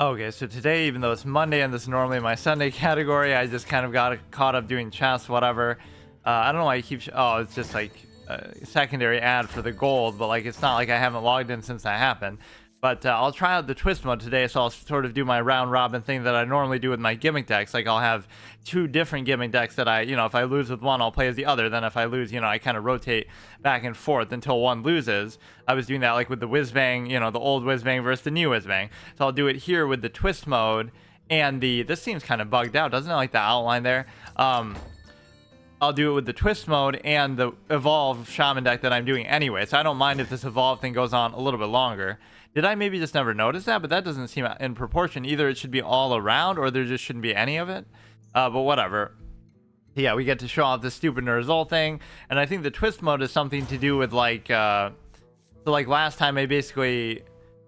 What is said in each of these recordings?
Okay, so today, even though it's Monday and this is normally my Sunday category, I just kind of got caught up doing chests, whatever. I don't know why I keep. Oh, it's just like a secondary ad for the gold, but like it's not like I haven't logged in since that happened. But I'll try out the twist mode today, so I'll sort of do my round robin thing that I normally do with my gimmick decks. Like I'll have two different gimmick decks that if I lose with one, I'll play as the other. Then if I lose, I kind of rotate back and forth until one loses. I was doing that like with the Whizbang, the old Whizbang versus the new Whizbang. So I'll do it here with the twist mode and this seems kind of bugged out, doesn't it? Like the outline there. I'll do it with the twist mode and the eVoLvE Shaman deck that I'm doing anyway. So I don't mind if this eVoLvE thing goes on a little bit longer. Did I maybe just never notice that? But that doesn't seem in proportion. Either it should be all around or there just shouldn't be any of it. But whatever. Yeah, we get to show off this stupid result thing. And I think the twist mode is something to do with like... so like last time I basically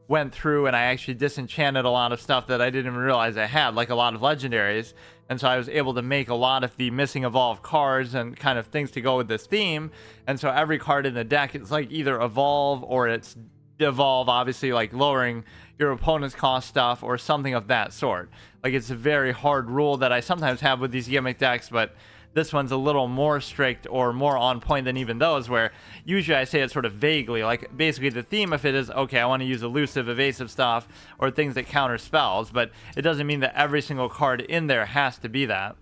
went through and I actually disenchanted a lot of stuff that I didn't even realize I had. Like a lot of legendaries. And so I was able to make a lot of the missing eVoLvE cards and kind of things to go with this theme. And so every card in the deck is like either eVoLvE or it's eVoLvE, obviously like lowering your opponent's cost stuff or something of that sort. Like it's a very hard rule that I sometimes have with these gimmick decks, but this one's a little more strict or more on point than even those, where usually I say it sort of vaguely. Like basically the theme of it is, okay, I want to use elusive, evasive stuff or things that counter spells, but it doesn't mean that every single card in there has to be that.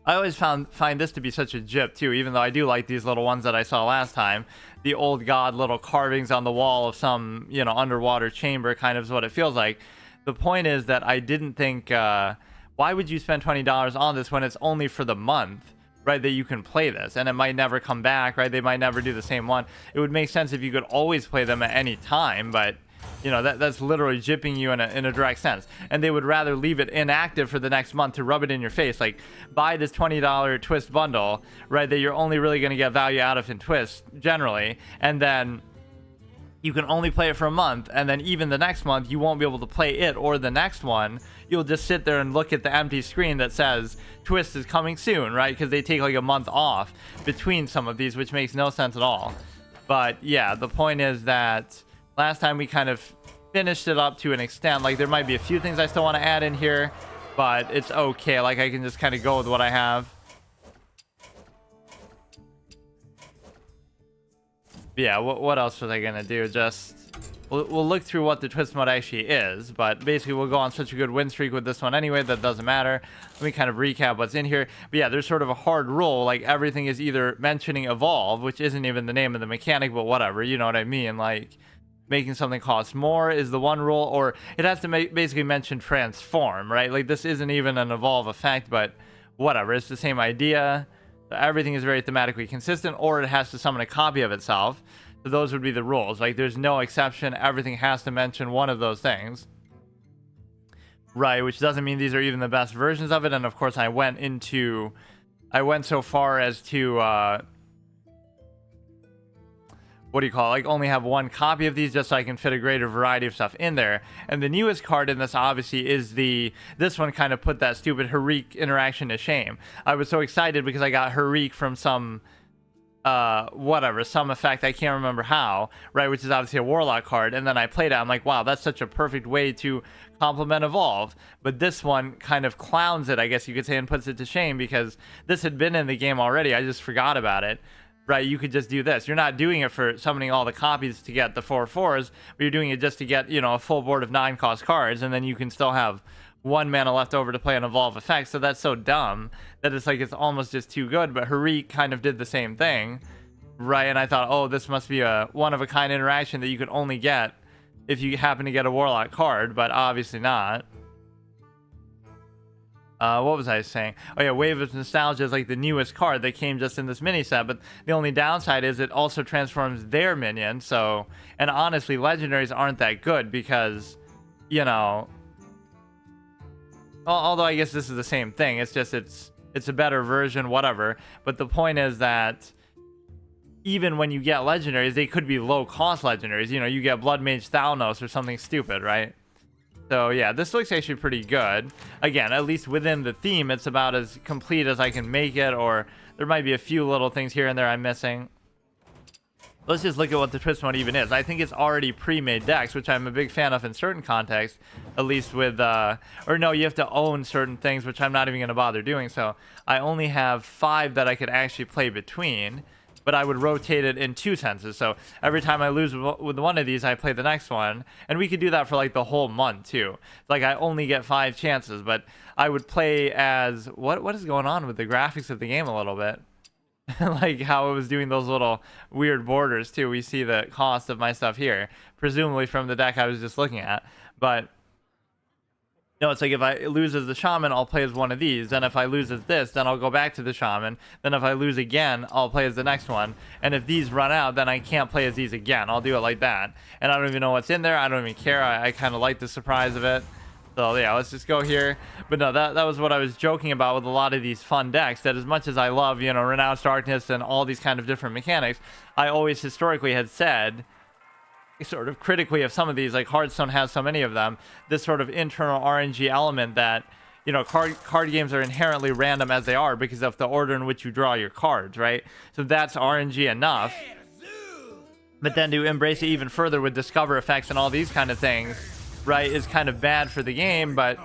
I always find this to be such a jip too, even though I do like these little ones that I saw last time. The old god little carvings on the wall of some, underwater chamber kind of is what it feels like. The point is that I didn't think, why would you spend $20 on this when it's only for the month, right, that you can play this? And it might never come back, right? They might never do the same one. It would make sense if you could always play them at any time, but... that's literally jipping you in a direct sense. And they would rather leave it inactive for the next month to rub it in your face. Like, buy this $20 twist bundle, right, that you're only really going to get value out of in twist, generally. And then you can only play it for a month. And then even the next month, you won't be able to play it or the next one. You'll just sit there and look at the empty screen that says twist is coming soon, right? Because they take like a month off between some of these, which makes no sense at all. But yeah, the point is that... last time we kind of finished it up to an extent. Like there might be a few things I still want to add in here, but it's okay. Like I can just kind of go with what I have. Yeah, what else was I gonna do? Just we'll look through what the twist mode actually is, but basically we'll go on such a good win streak with this one anyway that doesn't matter. Let me kind of recap what's in here. But yeah, there's sort of a hard rule. Like everything is either mentioning eVoLvE, which isn't even the name of the mechanic, but whatever, you know what I mean? Like making something cost more is the one rule, or it has to basically mention transform, right? Like this isn't even an eVoLvE effect, but whatever, it's the same idea. Everything is very thematically consistent, or it has to summon a copy of itself. So those would be the rules. Like there's no exception, everything has to mention one of those things, right? Which doesn't mean these are even the best versions of it. And of course I went so far as to what do you call it? Like only have one copy of these just so I can fit a greater variety of stuff in there. And the newest card in this obviously is this one kind of put that stupid Harik interaction to shame. I was so excited because I got Harik from some some effect, I can't remember how, right, which is obviously a warlock card, and then I played it, I'm like, wow, that's such a perfect way to complement eVoLvE. But this one kind of clowns it, I guess you could say, and puts it to shame because this had been in the game already. I just forgot about it. Right, you could just do this. You're not doing it for summoning all the copies to get the 4/4s, but you're doing it just to get, a full board of 9-cost cards, and then you can still have 1 mana left over to play an eVoLvE effect. So that's so dumb that it's like it's almost just too good. But Harik kind of did the same thing, right? And I thought, oh, this must be a one-of-a-kind interaction that you could only get if you happen to get a Warlock card, but obviously not. What was I saying? Oh yeah, Wave of Nostalgia is like the newest card that came just in this mini set, but the only downside is it also transforms their minion. So, and honestly, legendaries aren't that good because, although I guess this is the same thing. It's just it's a better version, whatever. But the point is that even when you get legendaries, they could be low cost legendaries. You get Blood Mage Thalnos or something stupid, right? So yeah, this looks actually pretty good. Again, at least within the theme, it's about as complete as I can make it, or there might be a few little things here and there I'm missing. let's just look at what the twist mode even is. I think it's already pre-made decks, which I'm a big fan of in certain contexts, at least with, or no, you have to own certain things, which I'm not even going to bother doing. So I only have 5 that I could actually play between, but I would rotate it in 2 senses. So every time I lose with one of these, I play the next one. And we could do that for like the whole month too. Like I only get 5 chances, but I would play as, what is going on with the graphics of the game a little bit? Like how it was doing those little weird borders too. We see the cost of my stuff here, presumably from the deck I was just looking at. But no, it's like if I lose as the Shaman, I'll play as one of these. Then if I lose as this, then I'll go back to the Shaman. Then if I lose again, I'll play as the next one. And if these run out, then I can't play as these again. I'll do it like that. And I don't even know what's in there. I don't even care. I kind of like the surprise of it. So yeah, let's just go here. But no, that was what I was joking about with a lot of these fun decks, that as much as I love, you know, Renounced Darkness and all these kind of different mechanics, I always historically had said, sort of critically of some of these, like Hearthstone has so many of them, this sort of internal RNG element that, you know, card games are inherently random as they are because of the order in which you draw your cards, right? So that's RNG enough. But then to embrace it even further with discover effects and all these kind of things, right, is kind of bad for the game. But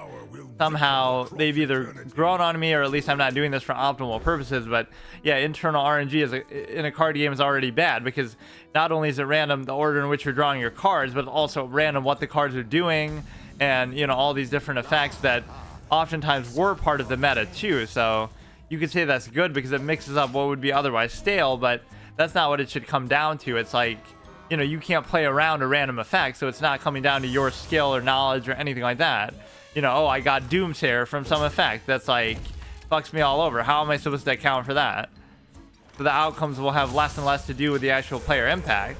somehow they've either grown on me, or at least I'm not doing this for optimal purposes. But yeah, internal RNG in a card game is already bad, because not only is it random the order in which you're drawing your cards, but also random what the cards are doing, and you know, all these different effects that oftentimes were part of the meta too. So you could say that's good because it mixes up what would be otherwise stale, but that's not what it should come down to. It's like, you know, you can't play around a random effect, so it's not coming down to your skill or knowledge or anything like that. You know, oh, I got Doomsayer from some effect that's like fucks me all over. How am I supposed to account for that? So the outcomes will have less and less to do with the actual player impact.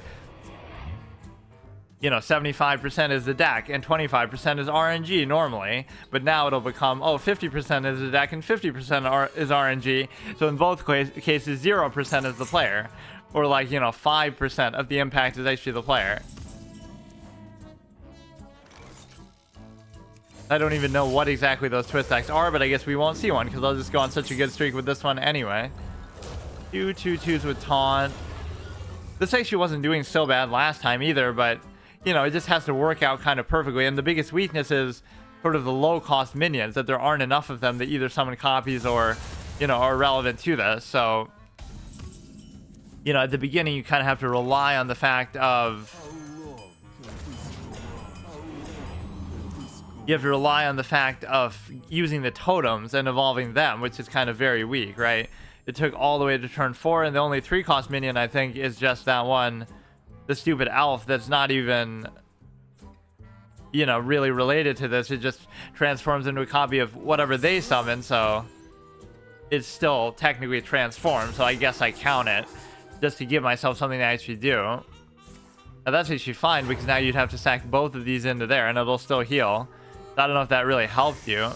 You know, 75% is the deck and 25% is RNG normally, but now it'll become, oh, 50% is the deck and 50% is RNG. So in both cases, 0% is the player, or like, you know, 5% of the impact is actually the player. I don't even know what exactly those twist decks are, but I guess we won't see one because I'll just go on such a good streak with this one anyway. 2 2/2s with taunt. This actually wasn't doing so bad last time either, but you know, it just has to work out kind of perfectly. And the biggest weakness is sort of the low cost minions, that there aren't enough of them that either summon copies or, you know, are relevant to this. So, you know, at the beginning you kind of have to rely on the fact of using the totems and evolving them, which is kind of very weak, right? It took all the way to turn 4, and the only 3 cost minion I think is just that one, the stupid elf that's not even, you know, really related to this. It just transforms into a copy of whatever they summon, so it's still technically transformed, so I guess I count it just to give myself something to actually do. Now that's actually fine, because now you'd have to stack both of these into there and it'll still heal. I don't know if that really helped you.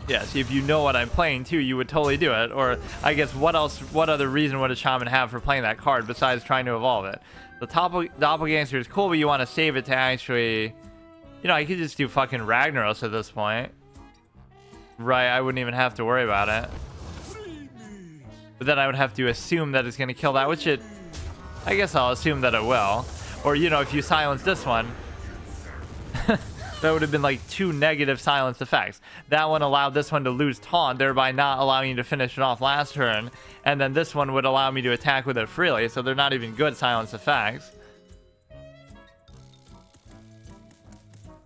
Yeah, see, if you know what I'm playing too, you would totally do it. Or I guess what other reason would a Shaman have for playing that card besides trying to evolve it? The Doppelganger is cool, but you want to save it to actually, you know, I could just do fucking Ragnaros at this point. Right, I wouldn't even have to worry about it. But then I would have to assume that it's going to kill that, which I guess I'll assume that it will. Or, you know, if you silence this one, that would have been like 2 negative silence effects. That one allowed this one to lose taunt, thereby not allowing you to finish it off last turn. And then this one would allow me to attack with it freely, so they're not even good silence effects.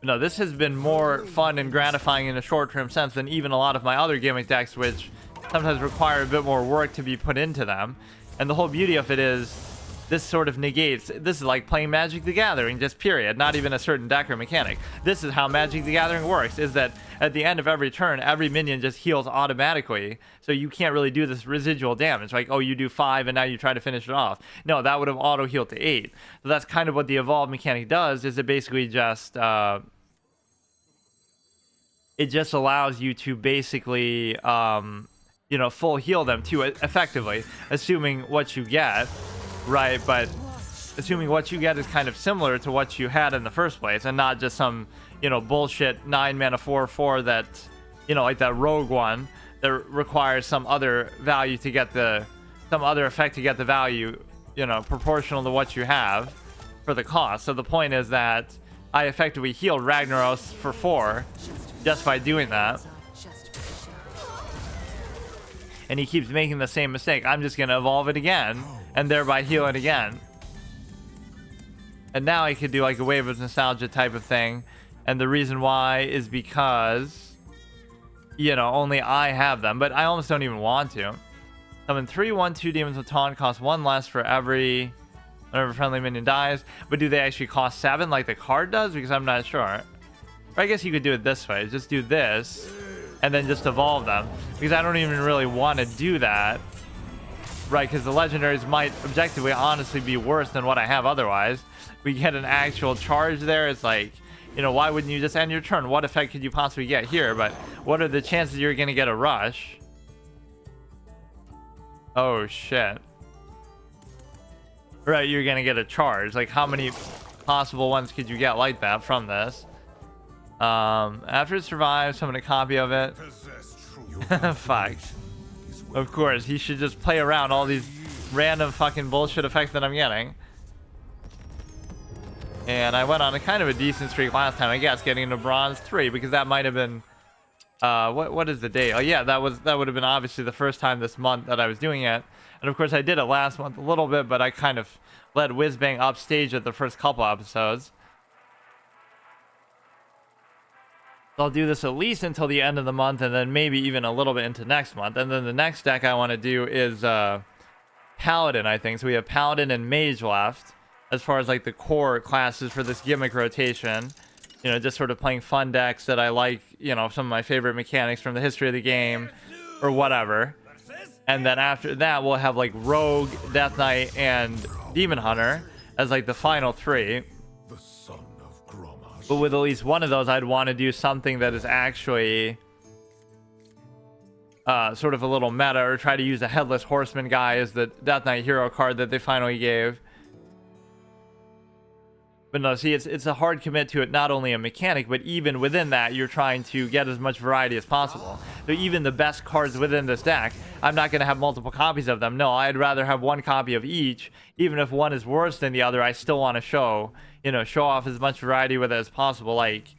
No, this has been more fun and gratifying in a short-term sense than even a lot of my other gimmick decks, which sometimes require a bit more work to be put into them. And the whole beauty of it is, this sort of negates, this is like playing Magic the Gathering, just period, not even a certain deck or mechanic. This is how Magic the Gathering works, is that at the end of every turn, every minion just heals automatically, so you can't really do this residual damage, like, oh, you do 5 and now you try to finish it off. No, that would have auto-healed to 8. So that's kind of what the evolve mechanic does, is it basically just, it just allows you to basically, you know, full heal them too, effectively, assuming what you get. Right, but assuming what you get is kind of similar to what you had in the first place, and not just some, you know, bullshit 9 mana 4/4 that, you know, like that rogue one that requires some other value to get some other effect to get the value, you know, proportional to what you have for the cost. So the point is that I effectively healed Ragnaros for 4 just by doing that. And he keeps making the same mistake. I'm just going to evolve it again and thereby heal it again. And now I could do like a Wave of Nostalgia type of thing. And the reason why is because, you know, only I have them. But I almost don't even want to. Summon 3/1/2 demons with taunt, cost 1 less for whenever friendly minion dies. But do they actually cost 7 like the card does? Because I'm not sure. Or I guess you could do it this way. Just do this and then just evolve them. Because I don't even really want to do that. Right, because the legendaries might objectively honestly be worse than what I have otherwise. We get an actual charge there. It's like, you know, why wouldn't you just end your turn? What effect could you possibly get here? But what are the chances you're going to get a rush? Oh, shit. Right, you're going to get a charge. Like, how many possible ones could you get like that from this? After it survives, summon a copy of it. Fuck. Of course, he should just play around all these random fucking bullshit effects that I'm getting. And I went on a kind of a decent streak last time, I guess, getting into bronze 3, because that might have been what is the date? Oh yeah, that would have been obviously the first time this month that I was doing it. And of course I did it last month a little bit, but I kind of let Whizbang upstage at the first couple episodes. So I'll do this at least until the end of the month, and then maybe even a little bit into next month. And then the next deck I want to do is Paladin, I think. So we have Paladin and Mage left as far as like the core classes for this gimmick rotation. You know, just sort of playing fun decks that I like, you know, some of my favorite mechanics from the history of the game or whatever. And then after that, we'll have like Rogue, Death Knight, and Demon Hunter as like the final 3. But with at least one of those, I'd want to do something that is actually sort of a little meta, or try to use the Headless Horseman guy as the Death Knight hero card that they finally gave. But no, see, it's a hard commit to it, not only a mechanic, but even within that, you're trying to get as much variety as possible. So even the best cards within this deck, I'm not going to have multiple copies of them. No, I'd rather have one copy of each. Even if one is worse than the other, I still want to show off as much variety with it as possible. Like,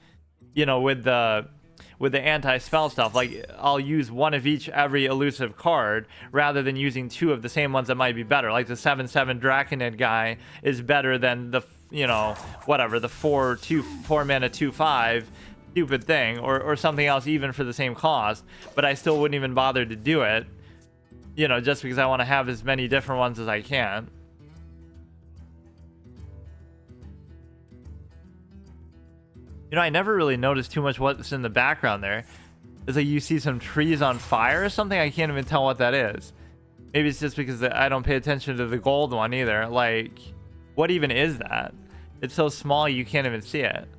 you know, with the anti-spell stuff, like I'll use one of each every elusive card rather than using 2 of the same ones that might be better. Like the 7/7 Draconid guy is better than the, you know, whatever, the 4 mana 2/5 stupid thing, or something else even for the same cost. But I still wouldn't even bother to do it, you know, just because I want to have as many different ones as I can. You know, I never really noticed too much what's in the background there. It's like you see some trees on fire or something. I can't even tell what that is. Maybe it's just because I don't pay attention to the gold one either. Like, what even is that? It's so small you can't even see it.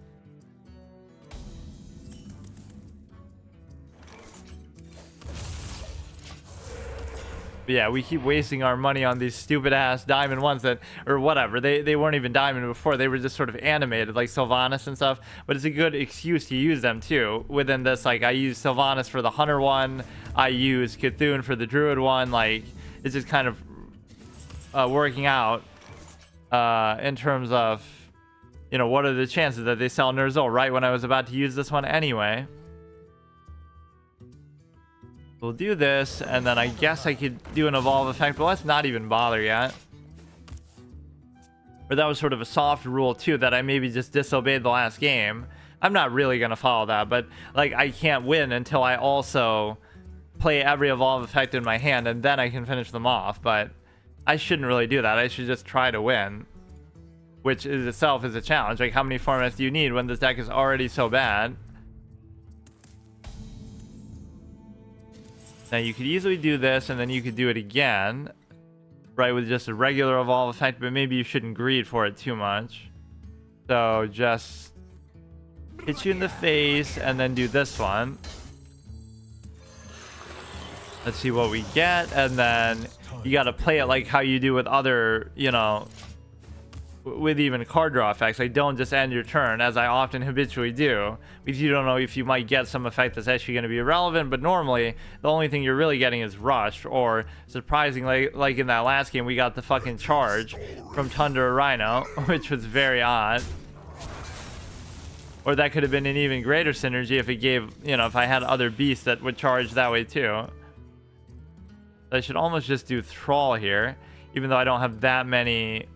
But yeah, we keep wasting our money on these stupid ass diamond ones that, or whatever, they weren't even diamond before. They were just sort of animated like Sylvanas and stuff. But it's a good excuse to use them too within this. Like, I use Sylvanas for the hunter one, I use Cthulhu for the druid one. Like, it's just kind of working out in terms of, you know, what are the chances that they sell Ner'zhul right when I was about to use this one anyway. We'll do this, and then I guess I could do an evolve effect, but let's not even bother yet. Or that was sort of a soft rule too, that I maybe just disobeyed the last game. I'm not really going to follow that, but like, I can't win until I also play every evolve effect in my hand, and then I can finish them off. But I shouldn't really do that. I should just try to win, which is itself is a challenge. Like, how many formats do you need when this deck is already so bad? Now you could easily do this, and then you could do it again, right, with just a regular evolve effect, but maybe you shouldn't greed for it too much. So just hit you in the face, and then do this one. Let's see what we get, and then you got to play it like how you do with other, you know, with even card draw effects. Like, don't just end your turn, as I often habitually do, because you don't know if you might get some effect that's actually going to be irrelevant. But normally, the only thing you're really getting is rush, or surprisingly, like in that last game, we got the fucking charge from Thunder Rhino, which was very odd. Or that could have been an even greater synergy if it gave, you know, if I had other beasts that would charge that way too. I should almost just do Thrall here, even though I don't have that many.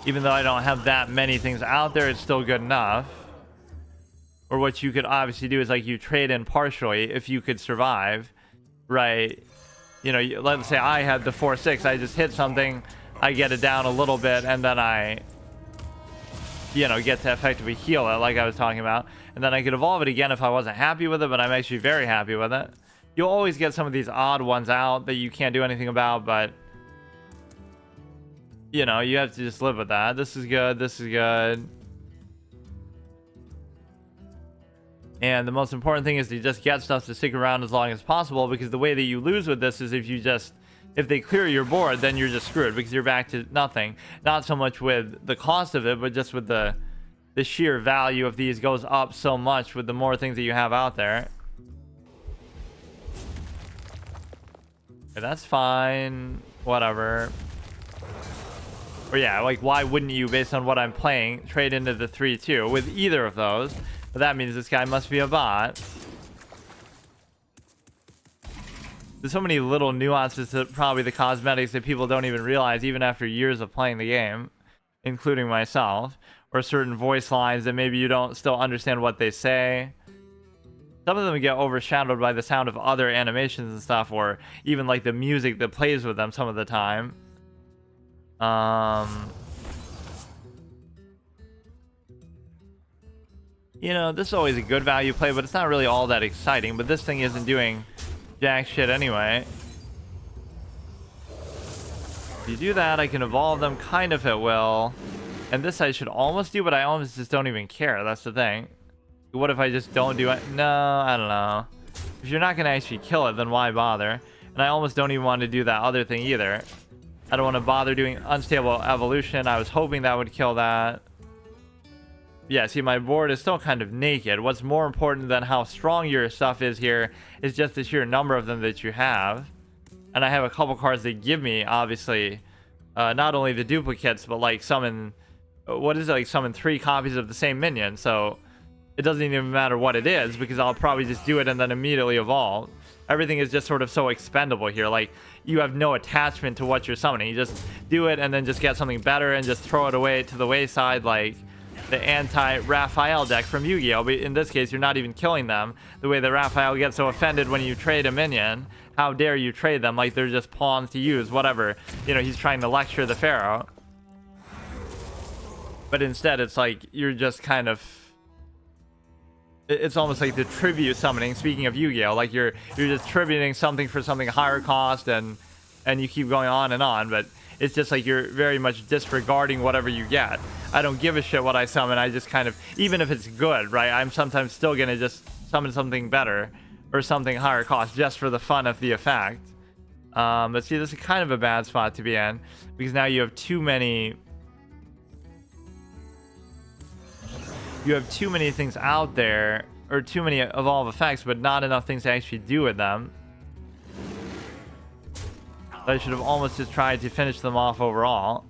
Even though I don't have that many things out there, it's still good enough. Or what you could obviously do is, like, you trade in partially if you could survive, right? You know, let's say I had the 4/6, I just hit something, I get it down a little bit, and then I, you know, get to effectively heal it, like I was talking about. And then I could evolve it again if I wasn't happy with it, but I'm actually very happy with it. You'll always get some of these odd ones out that you can't do anything about, but you know, you have to just live with that. This is good. This is good. And the most important thing is to just get stuff to stick around as long as possible, because the way that you lose with this is if they clear your board, then you're just screwed because you're back to nothing. Not so much with the cost of it, but just with the sheer value of these goes up so much with the more things that you have out there. Okay, that's fine. Whatever. Or yeah, like, why wouldn't you, based on what I'm playing, trade into the 3/2 with either of those? But that means this guy must be a bot. There's so many little nuances to probably the cosmetics that people don't even realize, even after years of playing the game, including myself. Or certain voice lines that maybe you don't still understand what they say. Some of them get overshadowed by the sound of other animations and stuff, or even like the music that plays with them some of the time. You know, this is always a good value play, but it's not really all that exciting. But this thing isn't doing jack shit anyway. If you do that, I can evolve them kind of at will. And this I should almost do, but I almost just don't even care. That's the thing. What if I just don't do it? No, I don't know. If you're not going to actually kill it, then why bother? And I almost don't even want to do that other thing either. I don't want to bother doing unstable evolution. I was hoping that would kill that. Yeah, see, my board is still kind of naked. What's more important than how strong your stuff is here is just the sheer number of them that you have. And I have a couple cards that give me, obviously, not only the duplicates, but like summon, what is it, like summon 3 copies of the same minion. So it doesn't even matter what it is, because I'll probably just do it and then immediately evolve. Everything is just sort of so expendable here. Like, you have no attachment to what you're summoning. You just do it and then just get something better and just throw it away to the wayside, like the anti-Raphael deck from Yu-Gi-Oh! But in this case, you're not even killing them. The way that Raphael gets so offended when you trade a minion. How dare you trade them like they're just pawns to use, whatever. You know, he's trying to lecture the Pharaoh. But instead, it's like, you're just kind of... It's almost like the tribute summoning, speaking of Yu-Gi-Oh! Like, you're just tributing something for something higher cost, and you keep going on, but it's just like you're very much disregarding whatever you get. I don't give a shit what I summon. I just kind of, even if it's good, right, I'm sometimes still gonna just summon something better or something higher cost just for the fun of the effect. But see, this is kind of a bad spot to be in, because now you have too many things out there, or too many evolve effects, but not enough things to actually do with them. I should have almost just tried to finish them off overall.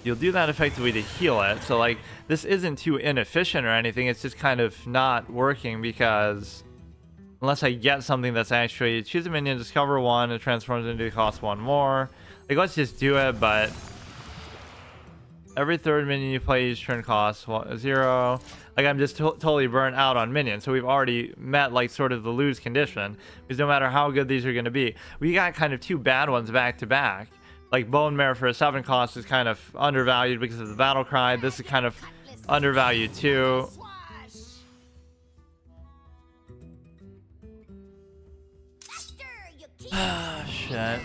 You'll do that effectively to heal it. So, like, this isn't too inefficient or anything. It's just kind of not working, because unless I get something that's actually choose a minion, discover 1, it transforms into cost 1 more. Like, let's just do it, but every third minion you play each turn costs 0. Like, I'm just totally burnt out on minions. So we've already met, like, sort of the lose condition, because no matter how good these are going to be, we got kind of 2 bad ones back to back. Like, Bone Mare for a 7 cost is kind of undervalued because of the Battle Cry. This is kind of undervalued too. Ah, shit.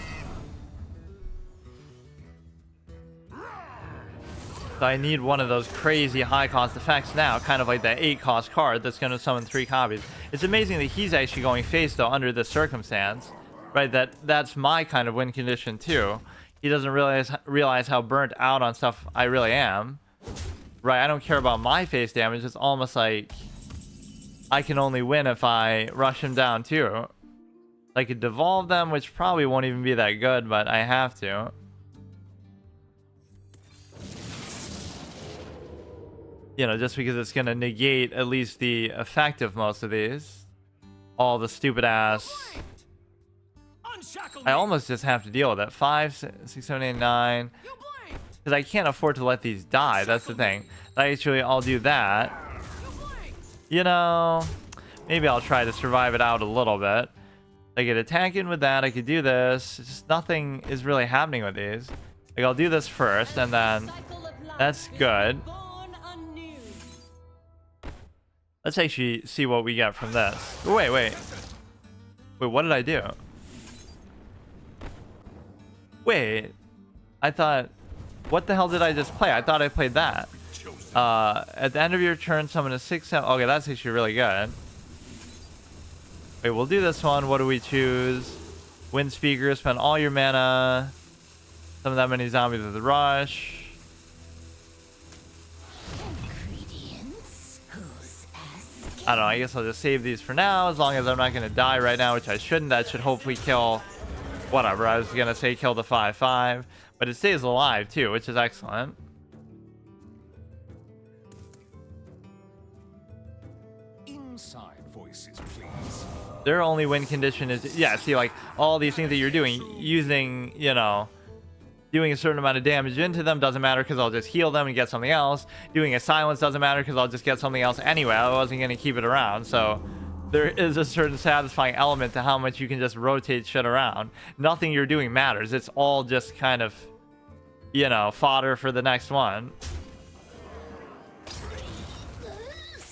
So I need one of those crazy high cost effects now, kind of like that 8 cost card that's going to summon 3 copies. It's amazing that he's actually going face though under this circumstance, right? That's my kind of win condition too. He doesn't realize how burnt out on stuff I really am, right? I don't care about my face damage. It's almost like I can only win if I rush him down too. I could devolve them, which probably won't even be that good, but I have to. You know, just because it's going to negate at least the effect of most of these. All the stupid ass. I almost just have to deal with it. 5, 6, 7, 8, 9. Because I can't afford to let these die. That's the thing. Actually, I'll do that. You know, maybe I'll try to survive it out a little bit. I could attack in with that. I could do this. It's just nothing is really happening with these. Like, I'll do this first, and then that's good. Let's actually see what we get from this. Wait, what did I do? Wait, I thought, what the hell did I just play? I thought I played that. At the end of your turn, summon a 6/7. Okay, that's actually really good. Wait, we'll do this one. What do we choose? Wind Speaker, spend all your mana. Summon that many zombies with a rush. I don't know, I guess I'll just save these for now, as long as I'm not going to die right now, which I shouldn't. That should hopefully kill whatever. I was going to say kill the 5/5, but it stays alive too, which is excellent. Inside voices, please. Their only win condition is, yeah, see, like, all these things that you're doing, using, you know, doing a certain amount of damage into them doesn't matter because I'll just heal them and get something else. Doing a silence doesn't matter because I'll just get something else anyway. I wasn't going to keep it around. So there is a certain satisfying element to how much you can just rotate shit around. Nothing you're doing matters. It's all just kind of, you know, fodder for the next one.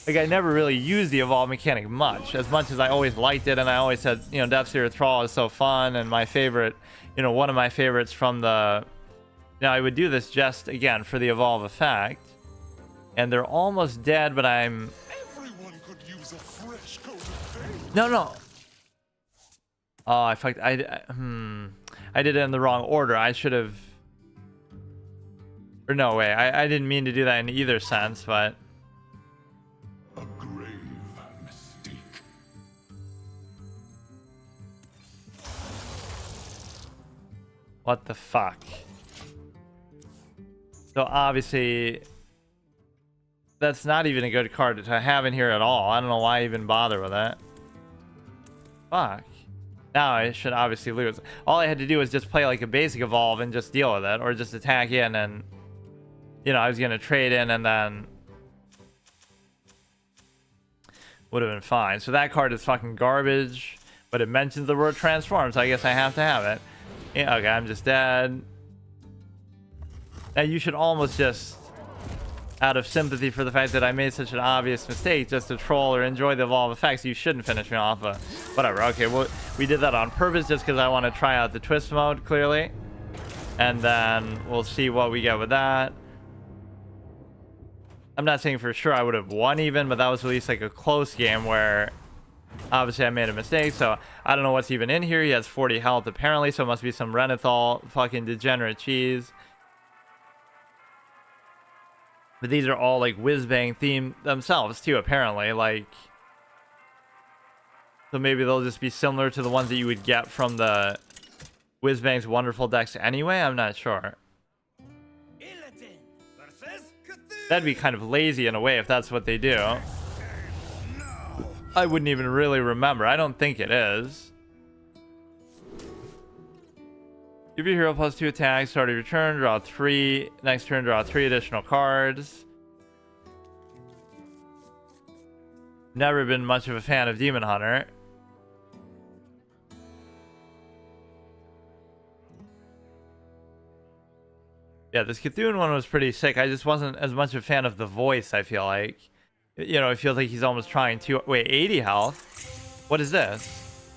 Like, I never really used the evolve mechanic much as I always liked it, and I always said, you know, Deathseer Thrall is so fun, and my favorite, you know, one of my favorites from the... Now, I would do this just, again, for the evolve effect, and they're almost dead, but I'm... Everyone could use a fresh coat of paint. No. Oh, I fucked... I did it in the wrong order. I should have... Or no, way. I didn't mean to do that in either sense, but... A grave mistake. What the fuck? So obviously, that's not even a good card to have in here at all. I don't know why I even bother with it. Fuck. Now I should obviously lose. All I had to do was just play like a basic evolve and just deal with it, or just attack in, and, you know, I was gonna trade in and then would have been fine. So that card is fucking garbage, but it mentions the word transform, so I guess I have to have it. Yeah, okay, I'm just dead. Now you should almost just, out of sympathy for the fact that I made such an obvious mistake, just to troll or enjoy the evolve effects, you shouldn't finish me off. Whatever. Okay, well, we did that on purpose just because I want to try out the twist mode, clearly. And then we'll see what we get with that. I'm not saying for sure I would have won even, but that was at least like a close game where obviously I made a mistake. So I don't know what's even in here. He has 40 health apparently, so it must be some Renethal fucking degenerate cheese. But these are all like Whizbang themed themselves too, apparently. Like, so maybe they'll just be similar to the ones that you would get from the Whizbang's wonderful decks anyway. I'm not sure. That'd be kind of lazy in a way if that's what they do. I wouldn't even really remember. I don't think it is. Give your hero +2 attacks. Start of your turn, draw 3. Next turn, draw 3 additional cards. Never been much of a fan of Demon Hunter. Yeah, this Cthulhu one was pretty sick. I just wasn't as much a fan of the voice, I feel like. You know, it feels like he's almost trying to... Wait, 80 health? What is this?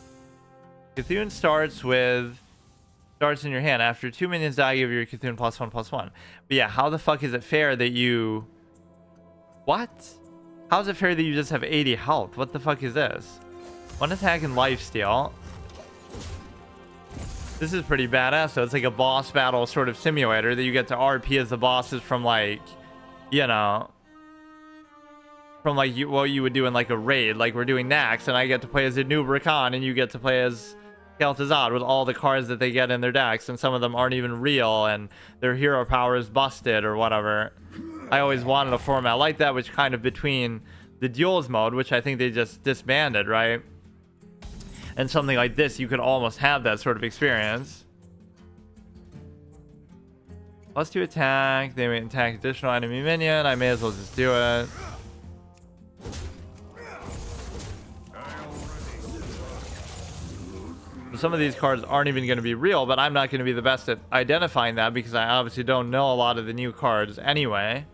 Cthulhu starts with Starts in your hand. After 2 minions die, give your Cthulhu +1/+1. But yeah, how the fuck is it fair that you... What? How is it fair that you just have 80 health? What the fuck is this? 1 attack and lifesteal. This is pretty badass, so it's like a boss battle sort of simulator that you get to RP as the bosses from, like, you know, from like what you would do in like a raid. Like we're doing Nax, and I get to play as a Noob Rakan, and you get to play as Kel'Thuzad with all the cards that they get in their decks, and some of them aren't even real, and their hero power is busted or whatever. I always wanted a format like that, which kind of between the duels mode, which I think they just disbanded, right? And something like this, you could almost have that sort of experience. +2 attack. They may attack additional enemy minion. I may as well just do it. Some of these cards aren't even going to be real, but I'm not going to be the best at identifying that because I obviously don't know a lot of the new cards anyway.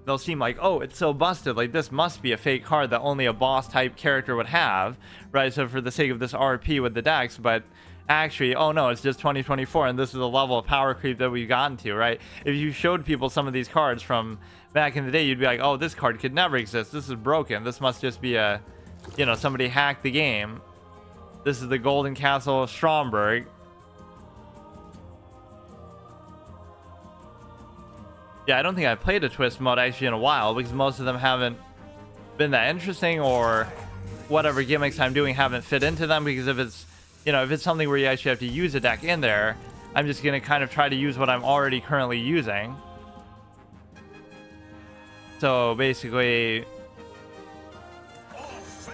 They'll seem like, oh, it's so busted, like this must be a fake card that only a boss type character would have, right? So for the sake of this RP with the decks, but actually, oh no, it's just 2024 and this is the level of power creep that we've gotten to, right? If you showed people some of these cards from back in the day, you'd be like, oh, this card could never exist, this is broken, this must just be a, you know, somebody hacked the game. This is the Golden Castle of Stromberg. Yeah, I don't think I've played a twist mode actually in a while because most of them haven't been that interesting, or whatever gimmicks I'm doing haven't fit into them, because if it's, you know, if it's something where you actually have to use a deck in there, I'm just going to kind of try to use what I'm already currently using. So basically,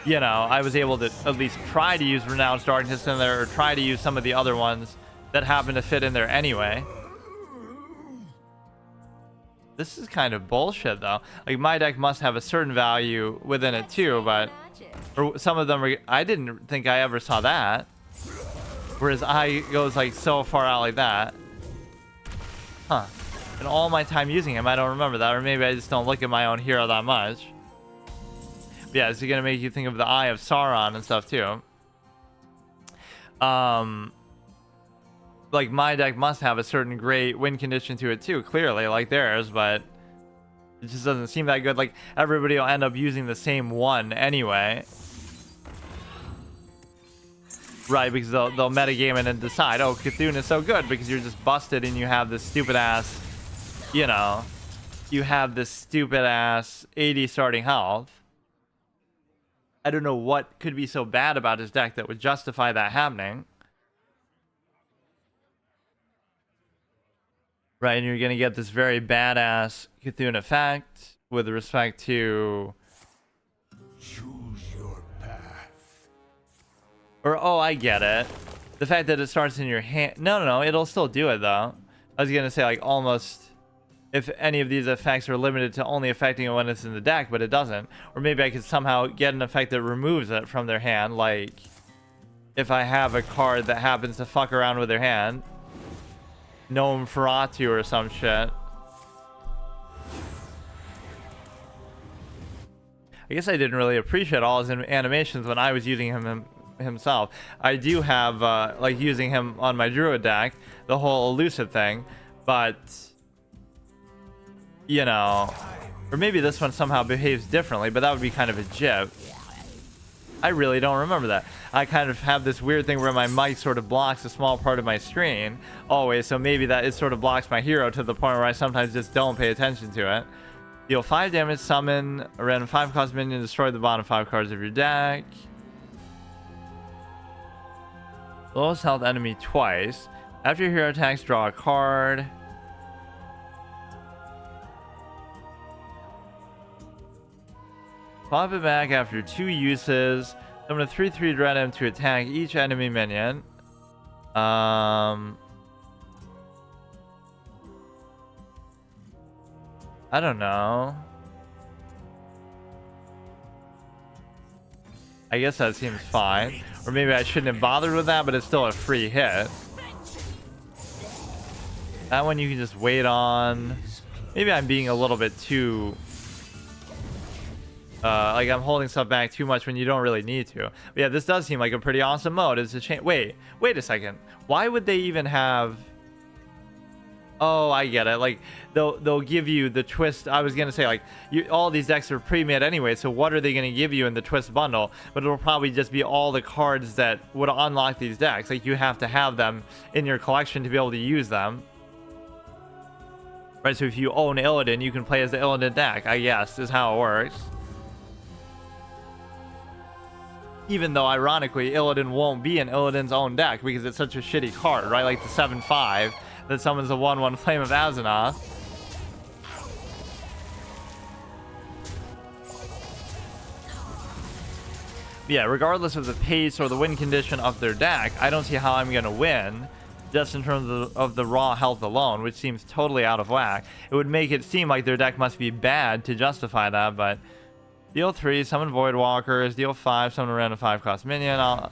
you know, I was able to at least try to use Renounced Darkness in there, or try to use some of the other ones that happen to fit in there anyway. This is kind of bullshit though. Like my deck must have a certain value within it too, but or some of them are, I didn't think I ever saw that. Whereas I goes like so far out like that. Huh. In all my time using him, I don't remember that, or maybe I just don't look at my own hero that much. But yeah, it's gonna make you think of the Eye of Sauron and stuff too. Like my deck must have a certain great win condition to it too, clearly, like theirs, but it just doesn't seem that good. Like everybody will end up using the same one anyway, right? Because they'll metagame it and decide, oh, Cthulhu is so good because you're just busted and you have this stupid ass, you know, you have this stupid ass 80 starting health. I don't know what could be so bad about his deck that would justify that happening. Right, and you're going to get this very badass Cthulhu effect with respect to... Choose your path. Or, oh, I get it. The fact that it starts in your hand... No, it'll still do it, though. I was going to say, like, almost... If any of these effects are limited to only affecting it when it's in the deck, but it doesn't. Or maybe I could somehow get an effect that removes it from their hand, like... If I have a card that happens to fuck around with their hand... Gnome Feratu or some shit. I guess I didn't really appreciate all his animations when I was using him himself. I do have like using him on my Druid deck, the whole elusive thing, but you know, or maybe this one somehow behaves differently, but that would be kind of a jib. I really don't remember that. I kind of have this weird thing where my mic sort of blocks a small part of my screen always, so maybe that it sort of blocks my hero to the point where I sometimes just don't pay attention to it. Deal 5 damage, summon a random 5-cost minion, destroy the bottom 5 cards of your deck. Lowest health enemy twice. After your hero attacks, draw a card. Pop it back after 2 uses. Summon a 3/3 Dread Imp to attack each enemy minion. I don't know. I guess that seems fine. Or maybe I shouldn't have bothered with that, but it's still a free hit. That one you can just wait on. Maybe I'm being a little bit too Like I'm holding stuff back too much when you don't really need to. But yeah, this does seem like a pretty awesome mode. It's a change. Wait a second. Why would they even have? Oh, I get it. Like they'll give you the twist. I was gonna say like all these decks are pre-made anyway. So what are they gonna give you in the twist bundle? But it'll probably just be all the cards that would unlock these decks. Like you have to have them in your collection to be able to use them. Right. So if you own Illidan, you can play as the Illidan deck. I guess is how it works. Even though ironically Illidan won't be in Illidan's own deck because it's such a shitty card, right? Like the 7/5 that summons a 1/1 Flame of Azeroth. Yeah, regardless of the pace or the win condition of their deck, I don't see how I'm going to win just in terms of the raw health alone, which seems totally out of whack. It would make it seem like their deck must be bad to justify that, but deal 3, summon Voidwalkers. Deal 5, summon a random 5-cost minion.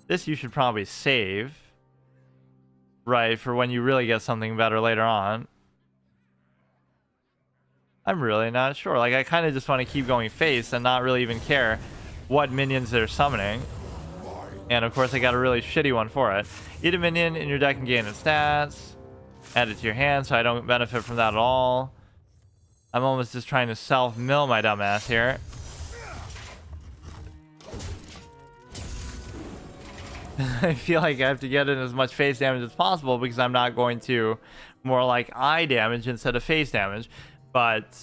This you should probably save, right, for when you really get something better later on. I'm really not sure. Like, I kind of just want to keep going face and not really even care what minions they're summoning. And, of course, I got a really shitty one for it. Eat a minion in your deck and gain its stats. Add it to your hand, so I don't benefit from that at all. I'm almost just trying to self-mill my dumbass here. I feel like I have to get in as much face damage as possible because I'm not going to more like eye damage instead of face damage. But,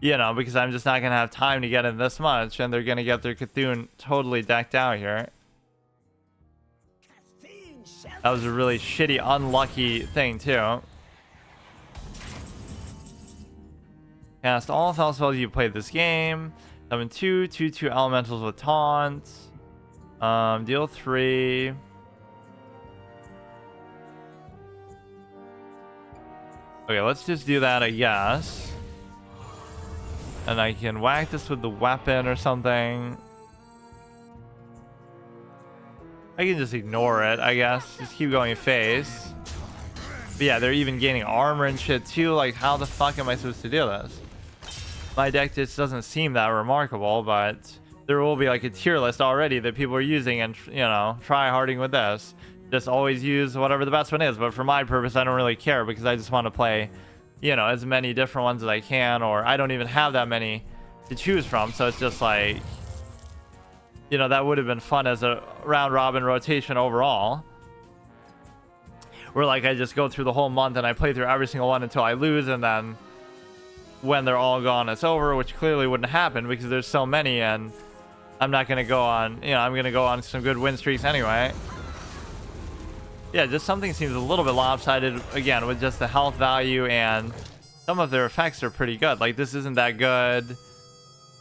you know, because I'm just not going to have time to get in this much, and they're going to get their Cthulhu totally decked out here. That was a really shitty, unlucky thing, too. Cast all spell spells you played this game. Summon 2/2/2 elementals with taunt. Deal 3. Okay, let's just do that, I guess. And I can whack this with the weapon or something. I can just ignore it, I guess. Just keep going face. But yeah, they're even gaining armor and shit too. Like, how the fuck am I supposed to do this? My deck just doesn't seem that remarkable, but there will be like a tier list already that people are using and, you know, try harding with this. Just always use whatever the best one is. But for my purpose, I don't really care because I just want to play, you know, as many different ones as I can, or I don't even have that many to choose from. So it's just like, you know, that would have been fun as a round robin rotation overall. Where like I just go through the whole month and I play through every single one until I lose, and then when they're all gone, it's over, which clearly wouldn't happen because there's so many, and I'm not going to go on, you know, I'm going to go on some good win streaks anyway. Yeah, just something seems a little bit lopsided, again, with just the health value, and some of their effects are pretty good. Like, this isn't that good.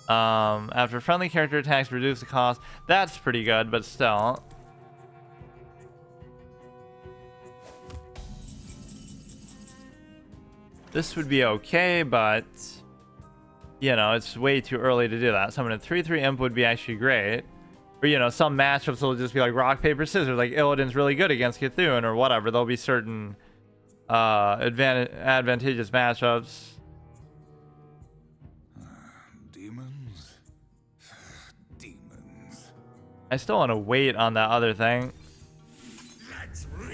After friendly character attacks, reduce the cost. That's pretty good, but still. This would be okay, but, you know, it's way too early to do that. Summon a 3/3 imp would be actually great. Or, you know, some matchups will just be like rock, paper, scissors. Like, Illidan's really good against Cthulhu or whatever. There'll be certain advantageous matchups. Demons. Demons. I still want to wait on that other thing.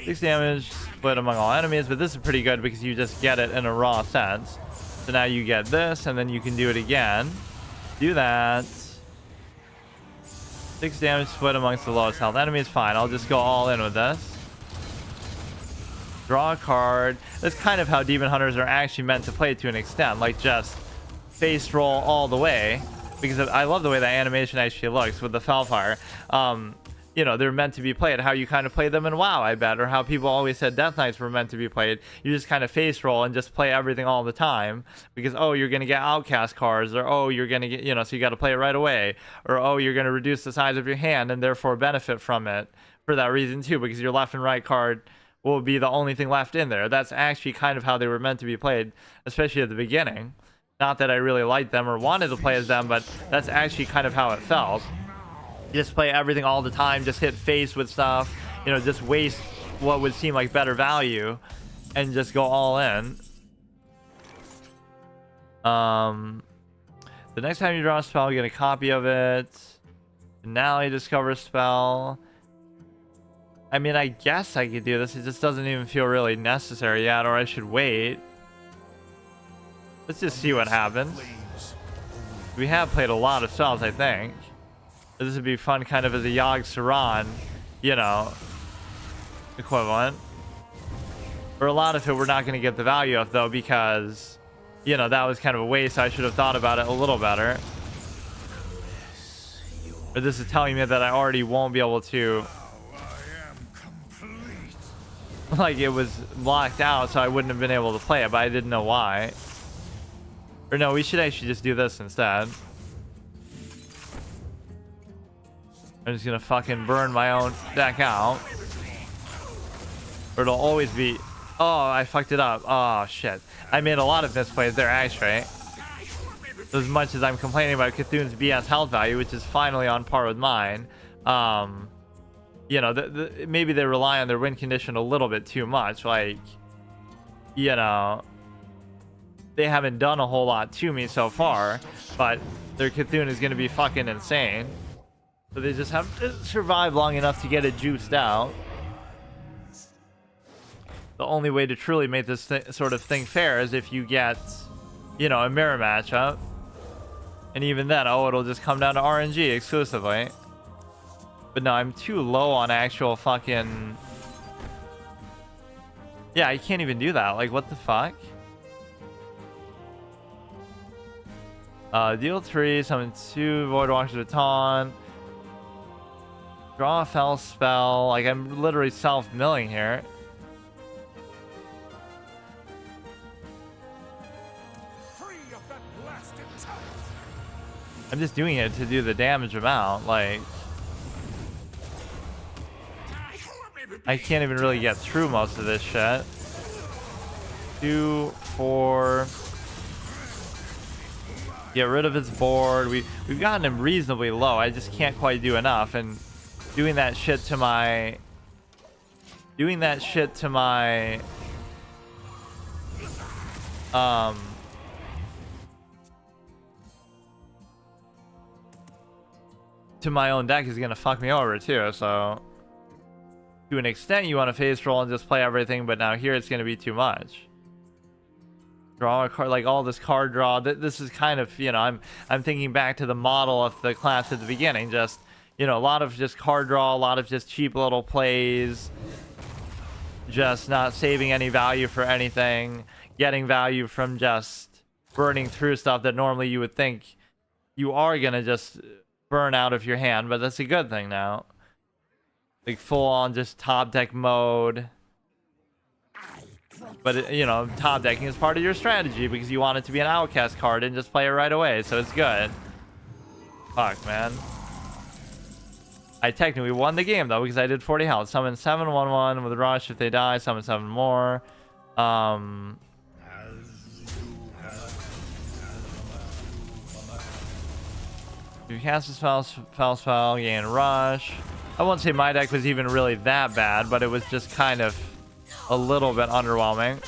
6 damage split among all enemies, but this is pretty good because you just get it in a raw sense. So now you get this, and then you can do it again. Do that. 6 damage split amongst the lowest health enemies. Fine, I'll just go all in with this. Draw a card. That's kind of how Demon Hunters are actually meant to play to an extent. Like, just face roll all the way. Because I love the way that animation actually looks with the Felfire. You know, they're meant to be played how you kind of play them in WoW, I bet, or how people always said Death Knights were meant to be played. You just kind of face roll and just play everything all the time because, oh, you're going to get outcast cards, or, oh, you're going to get, you know, so you got to play it right away, or, oh, you're going to reduce the size of your hand and therefore benefit from it for that reason too, because your left and right card will be the only thing left in there. That's actually kind of how they were meant to be played, especially at the beginning. Not that I really liked them or wanted to play as them, but that's actually kind of how it felt. Just play everything all the time, just hit face with stuff, you know, just waste what would seem like better value and just go all in. The next time you draw a spell, you get a copy of it. Now you discover a spell. I mean, I guess I could do this. It just doesn't even feel really necessary yet, or I should wait. Let's just see what happens. We have played a lot of spells, I think. This would be fun kind of as a Yogg-Saron, you know, equivalent. For a lot of it, we're not going to get the value of, though, because, you know, that was kind of a waste. I should have thought about it a little better. But this is telling me that I already won't be able to... Like, it was blocked out, so I wouldn't have been able to play it, but I didn't know why. Or no, we should actually just do this instead. I'm just gonna fucking burn my own deck out. Or it'll always be... Oh, I fucked it up. Oh, shit. I made a lot of misplays there, actually. So as much as I'm complaining about Cthulhu's BS health value, which is finally on par with mine, you know, maybe they rely on their win condition a little bit too much. Like, you know, they haven't done a whole lot to me so far, but their Cthulhu is going to be fucking insane. So they just have to survive long enough to get it juiced out. The only way to truly make this sort of thing fair is if you get, you know, a mirror matchup. And even then, oh, it'll just come down to RNG exclusively. But no, I'm too low on actual fucking... Yeah, I can't even do that. Like, what the fuck? Deal 3, summon 2, Void Walkers to taunt. Draw a fell spell. Like, I'm literally self-milling here. I'm just doing it to do the damage amount. Like, I can't even really get through most of this shit. 2, 4. Get rid of his board. We've gotten him reasonably low. I just can't quite do enough. And doing that shit to my... to my own deck is gonna fuck me over too. So to an extent you want to face roll and just play everything, but now here it's gonna be too much. Draw a card, like all this card draw. This is kind of, you know, I'm thinking back to the model of the class at the beginning. Just, you know, a lot of just card draw, a lot of just cheap little plays, just not saving any value for anything, getting value from just burning through stuff that normally you would think you are gonna just burn out of your hand, but that's a good thing now. Like full on just top deck mode. But you know, top decking is part of your strategy because you want it to be an outcast card and just play it right away, so it's good. Fuck, man. I technically won the game though because I did 40 health. Summon 7/1/1 with rush if they die. Summon 7 more. If you cast a spell, gain rush. I won't say my deck was even really that bad, but it was just kind of a little bit underwhelming.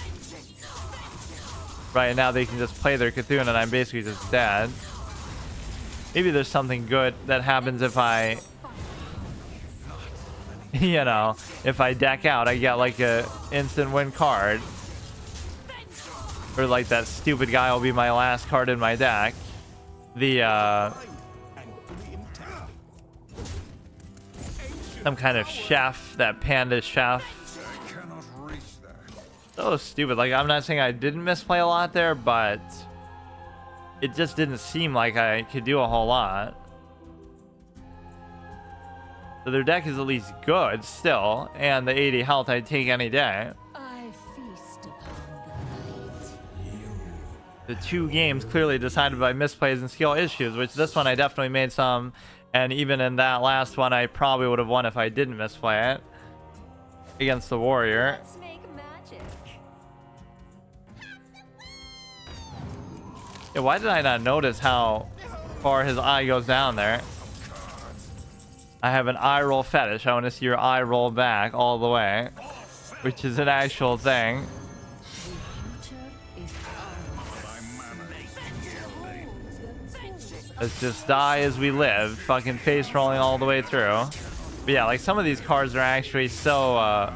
Right now they can just play their Cthulhu and I'm basically just dead. Maybe there's something good that happens if I, you know, if I deck out, I get like a instant win card. Or like that stupid guy will be my last card in my deck. Some kind of chef, that panda chef. So stupid. Like, I'm not saying I didn't misplay a lot there, but it just didn't seem like I could do a whole lot. So their deck is at least good still, and the 80 health I'd take any day. I feast upon the night. The two games clearly decided by misplays and skill issues, which this one I definitely made some. And even in that last one, I probably would have won if I didn't misplay it against the warrior. Let's make magic. Yeah, why did I not notice how far his eye goes down there? I have an eye roll fetish. I want to see your eye roll back all the way, which is an actual thing. Let's just die as we live. Fucking face rolling all the way through. But yeah, like some of these cards are actually so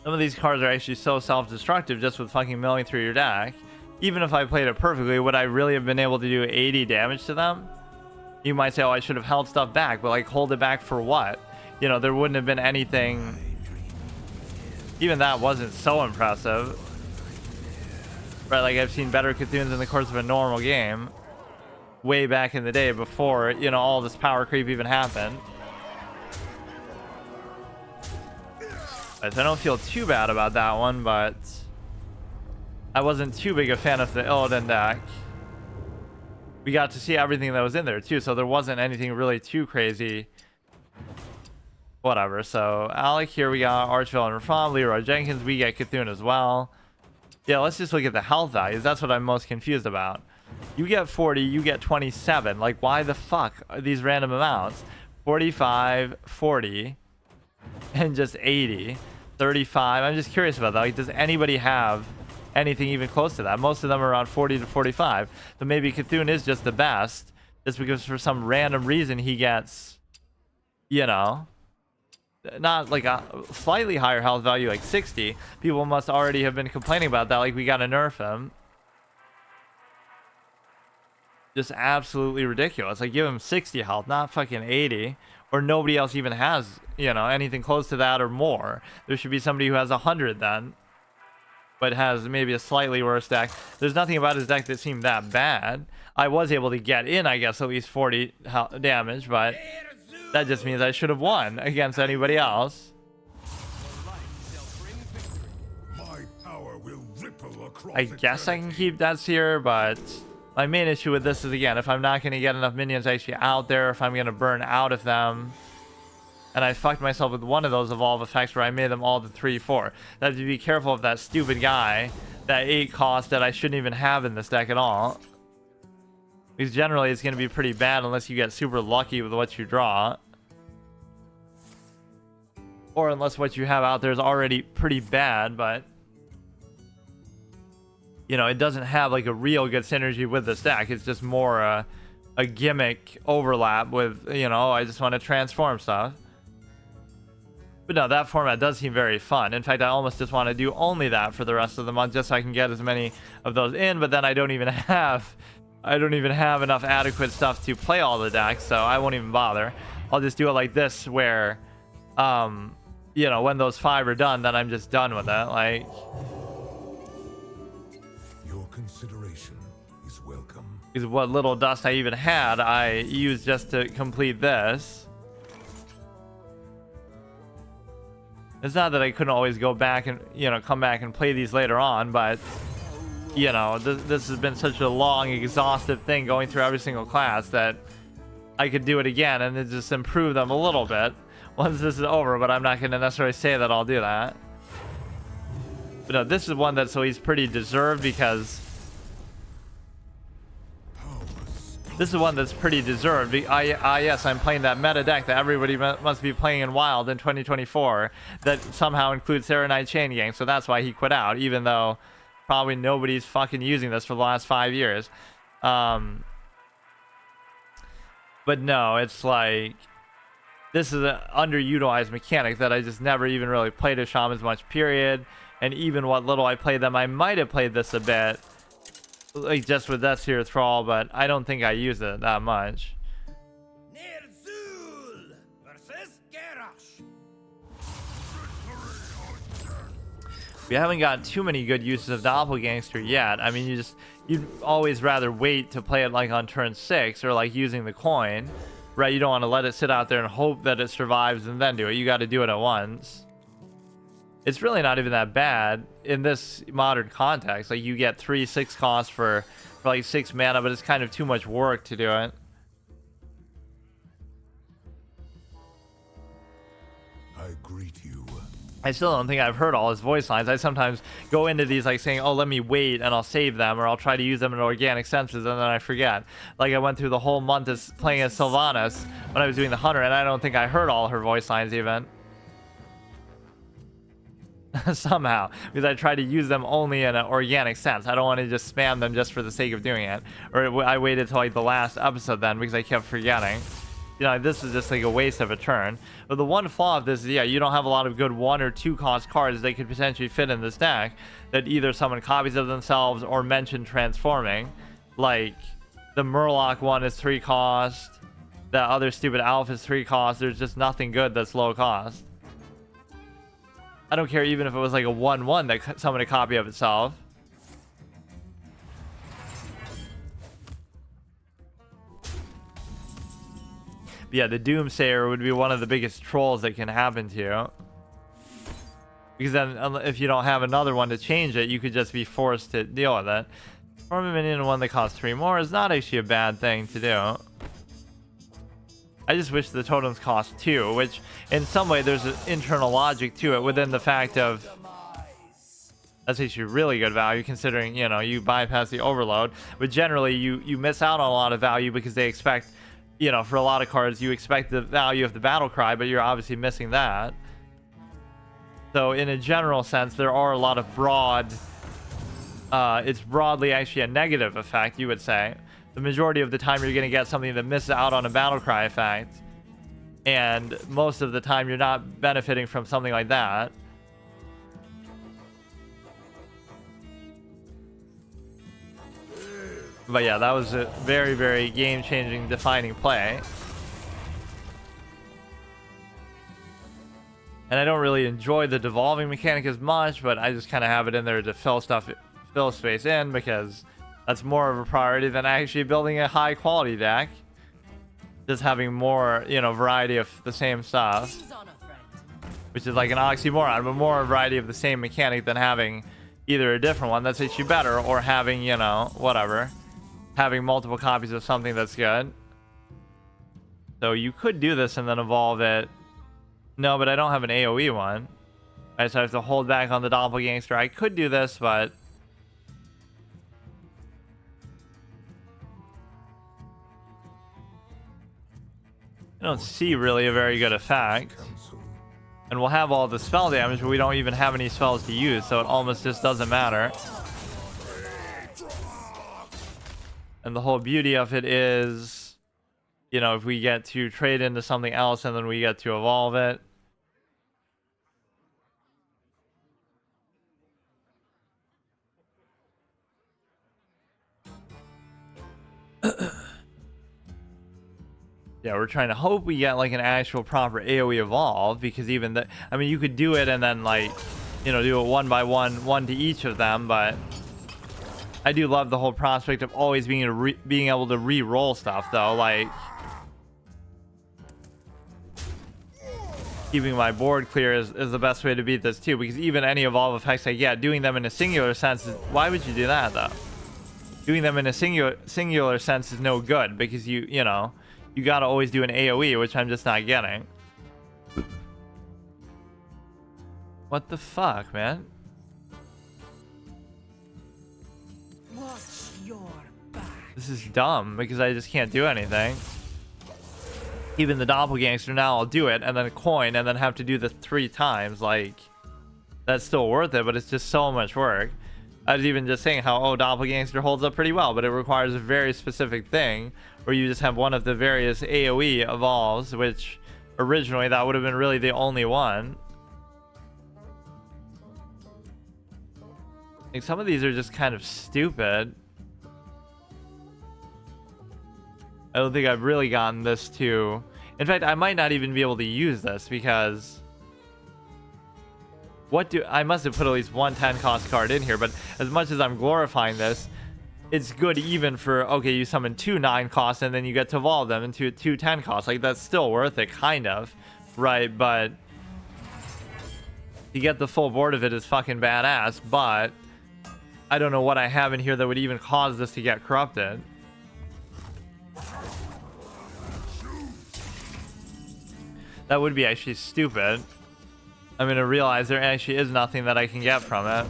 some of these cards are actually so self-destructive just with fucking milling through your deck. Even if I played it perfectly, would I really have been able to do 80 damage to them? You might say, oh, I should have held stuff back, but like hold it back for what? You know, there wouldn't have been anything. Even that wasn't so impressive. Right, like I've seen better Cthunes in the course of a normal game. Way back in the day before, you know, all this power creep even happened. But I don't feel too bad about that one, but I wasn't too big a fan of the Illidan deck. We got to see everything that was in there too, so there wasn't anything really too crazy. Whatever, so Alec here, we got Archville and Rafam, Leroy Jenkins, we get Cthulhu as well. Yeah, let's just look at the health values. That's what I'm most confused about. You get 40, you get 27. Like, why the fuck are these random amounts? 45, 40, and just 80, 35. I'm just curious about that. Like, does anybody have anything even close to that? Most of them are around 40 to 45. So maybe Cthulhu is just the best, just because for some random reason he gets, you know, not like a slightly higher health value, like 60. People must already have been complaining about that, like we gotta nerf him. Just absolutely ridiculous. Like, give him 60 health, not fucking 80. Or nobody else even has, you know, anything close to that or more. There should be somebody who has 100 then, but has maybe a slightly worse deck. There's nothing about his deck that seemed that bad. I was able to get in, I guess, at least 40 damage, but that just means I should have won against anybody else. I guess I can keep Death's here, but my main issue with this is, again, if I'm not going to get enough minions actually out there, if I'm going to burn out of them. And I fucked myself with one of those eVoLvE effects where I made them all to 3-4. I have to be careful of that stupid guy, that 8 cost that I shouldn't even have in this deck at all. Because generally it's going to be pretty bad unless you get super lucky with what you draw. Or unless what you have out there is already pretty bad, but you know, it doesn't have like a real good synergy with this deck. It's just more a gimmick overlap with, you know, I just want to transform stuff. But no, that format does seem very fun. In fact, I almost just want to do only that for the rest of the month, just so I can get as many of those in. But then I don't even have enough adequate stuff to play all the decks, so I won't even bother. I'll just do it like this, where, you know, when those 5 are done, then I'm just done with it. Like, Your consideration is welcome. because what little dust I even had, I used just to complete this. It's not that I couldn't always go back and, you know, come back and play these later on, but, you know, this has been such a long, exhaustive thing going through every single class that I could do it again and then just improve them a little bit once this is over, but I'm not going to necessarily say that I'll do that. But no, this is one that's always pretty deserved, because this is one that's pretty deserved. Yes, I'm playing that meta deck that everybody must be playing in Wild in 2024 that somehow includes Serenite Chain Gang, so that's why he quit out, even though probably nobody's fucking using this for the last 5 years. But no, it's like, this is an underutilized mechanic that I just never even really played as Shamans much, period. And even what little I played them, I might have played this a bit, like just with Death's Here Thrall, but I don't think I use it that much. We haven't got too many good uses of Doppelgangster yet. I mean, you'd always rather wait to play it like on turn 6 or like using the coin, right? You don't want to let it sit out there and hope that it survives and then do it. You got to do it at once. It's really not even that bad in this modern context. Like, you get 3/6 costs for like 6 mana, but it's kind of too much work to do it. I greet you. I still don't think I've heard all his voice lines. I sometimes go into these like saying, oh, let me wait and I'll save them, or I'll try to use them in organic senses, and then I forget. Like, I went through the whole month as playing as Sylvanas when I was doing the Hunter, and I don't think I heard all her voice lines even. somehow, because I try to use them only in an organic sense. I don't want to just spam them just for the sake of doing it. Or I waited till like the last episode then because I kept forgetting. You know, this is just like a waste of a turn. But the one flaw of this is, yeah, you don't have a lot of good 1 or 2 cost cards that could potentially fit in this deck that either summon copies of themselves or mention transforming. Like, the Murloc one is 3 cost. That other stupid Alpha is 3 cost. There's just nothing good that's low cost. I don't care even if it was like a 1/1 that summoned a copy of itself. Yeah, the Doomsayer would be one of the biggest trolls that can happen to you. Because then, if you don't have another one to change it, you could just be forced to deal with it. Form a minion in one that costs 3 more is not actually a bad thing to do. I just wish the totems cost 2, which in some way there's an internal logic to it within the fact of that's actually really good value considering, you know, you bypass the overload. But generally, you miss out on a lot of value because they expect, you know, for a lot of cards, you expect the value of the battle cry, but you're obviously missing that. So in a general sense, there are a lot of it's broadly actually a negative effect, you would say. The majority of the time you're going to get something that misses out on a battle cry effect. And most of the time you're not benefiting from something like that. But yeah, that was a very, very game-changing, defining play. And I don't really enjoy the devolving mechanic as much, but I just kind of have it in there to fill space in because that's more of a priority than actually building a high-quality deck. Just having more, you know, variety of the same stuff. Which is like an oxymoron, but more a variety of the same mechanic than having either a different one that's actually better or having, you know, whatever. Having multiple copies of something that's good. So you could do this and then evolve it. No, but I don't have an AoE one. I just have to hold back on the doppelgangster. I could do this, but I don't see really a very good effect. And we'll have all the spell damage, but we don't even have any spells to use, so it almost just doesn't matter. And the whole beauty of it is, you know, if we get to trade into something else and then we get to evolve it. Yeah, we're trying to hope we get like an actual proper AoE evolve, because even the, I mean, you could do it and then like, you know, do it one by one to each of them, but I do love the whole prospect of always being able to re-roll stuff though, like keeping my board clear is the best way to beat this too, because even any evolve effects, like, yeah, doing them in a singular sense is, why would you do that though? Doing them in a singular sense is no good, because you know, you gotta always do an AoE, which I'm just not getting. What the fuck, man? Watch your back. This is dumb, because I just can't do anything. Even the doppelgangster, now I'll do it, and then coin, and then have to do this 3 times. Like, that's still worth it, but it's just so much work. I was even just saying how, oh, doppelgangster holds up pretty well, but it requires a very specific thing where you just have one of the various AoE evolves, which originally that would have been really the only one. Like, some of these are just kind of stupid. I don't think I've really gotten this to... In fact, I might not even be able to use this, because... I must have put at least one 10 cost card in here, but as much as I'm glorifying this, it's good even for, okay, you summon 2 9 costs and then you get to evolve them into 2 10 costs. Like, that's still worth it, kind of, right? But to get the full board of it is fucking badass, but I don't know what I have in here that would even cause this to get corrupted. That would be actually stupid. I'm gonna realize there actually is nothing that I can get from it.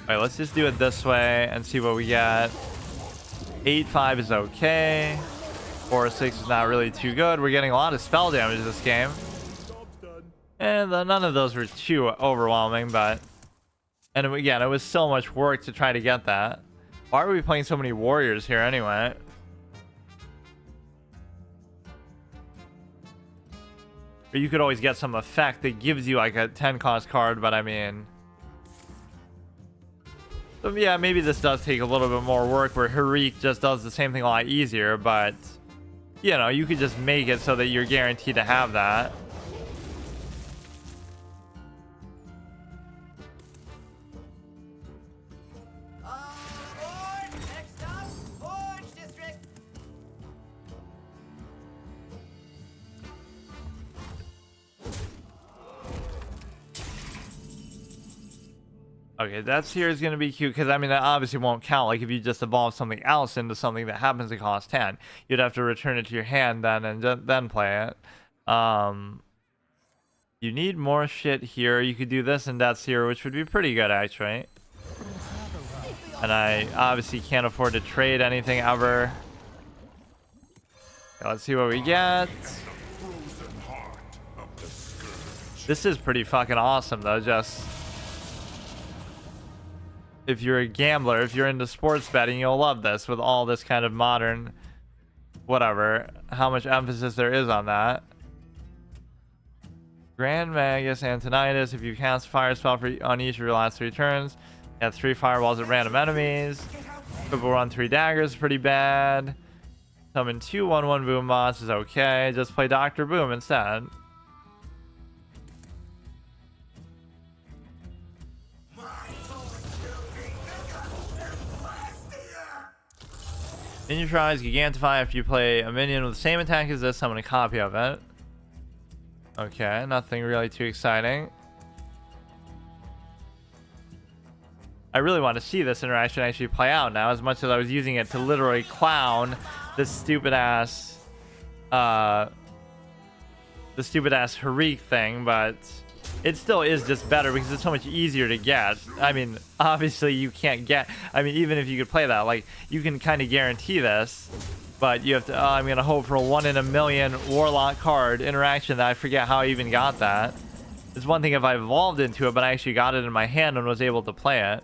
Alright, let's just do it this way and see what we get. 8-5 is okay. 4-6 is not really too good. We're getting a lot of spell damage this game. And none of those were too overwhelming, but... And again, it was so much work to try to get that. Why are we playing so many warriors here anyway? Or you could always get some effect that gives you like a 10 cost card, but I mean... So yeah, maybe this does take a little bit more work where Harik just does the same thing a lot easier, but... You know, you could just make it so that you're guaranteed to have that. Okay, that here is going to be cute because, I mean, that obviously won't count. Like, if you just evolve something else into something that happens to cost 10, you'd have to return it to your hand then and then play it. You need more shit here. You could do this and that's here, which would be pretty good, actually. And I obviously can't afford to trade anything ever. Okay, let's see what we get. This is pretty fucking awesome, though, just... If you're a gambler, if you're into sports betting, you'll love this with all this kind of modern, whatever, how much emphasis there is on that. Grand Magus Antonitis, if you cast a fire spell on each of your last 3 turns, you have 3 fireballs at random enemies. People run 3 daggers, pretty bad. Summon 2 1/1 boom bots is okay. Just play Dr. Boom instead. Minion tries Gigantify after you play a minion with the same attack as this, summon a copy of it. Okay, nothing really too exciting. I really want to see this interaction actually play out now, as much as I was using it to literally clown this stupid ass Harik thing, but it still is just better because it's so much easier to get. I mean, obviously you can't get, I mean, even if you could play that, like, you can kind of guarantee this, but you have to, I'm going to hope for a 1 in a million Warlock card interaction that I forget how I even got that. It's one thing if I evolved into it, but I actually got it in my hand and was able to play it.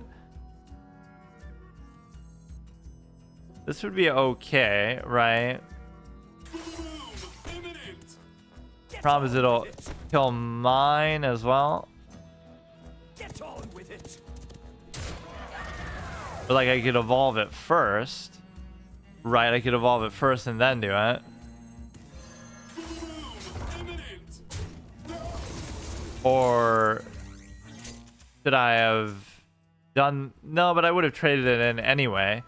This would be okay, right? Problem is it'll kill mine as well. Get on with it. But like I could evolve it first. Right, I could evolve it first and then do it. Or should I have done... No, but I would have traded it in anyway.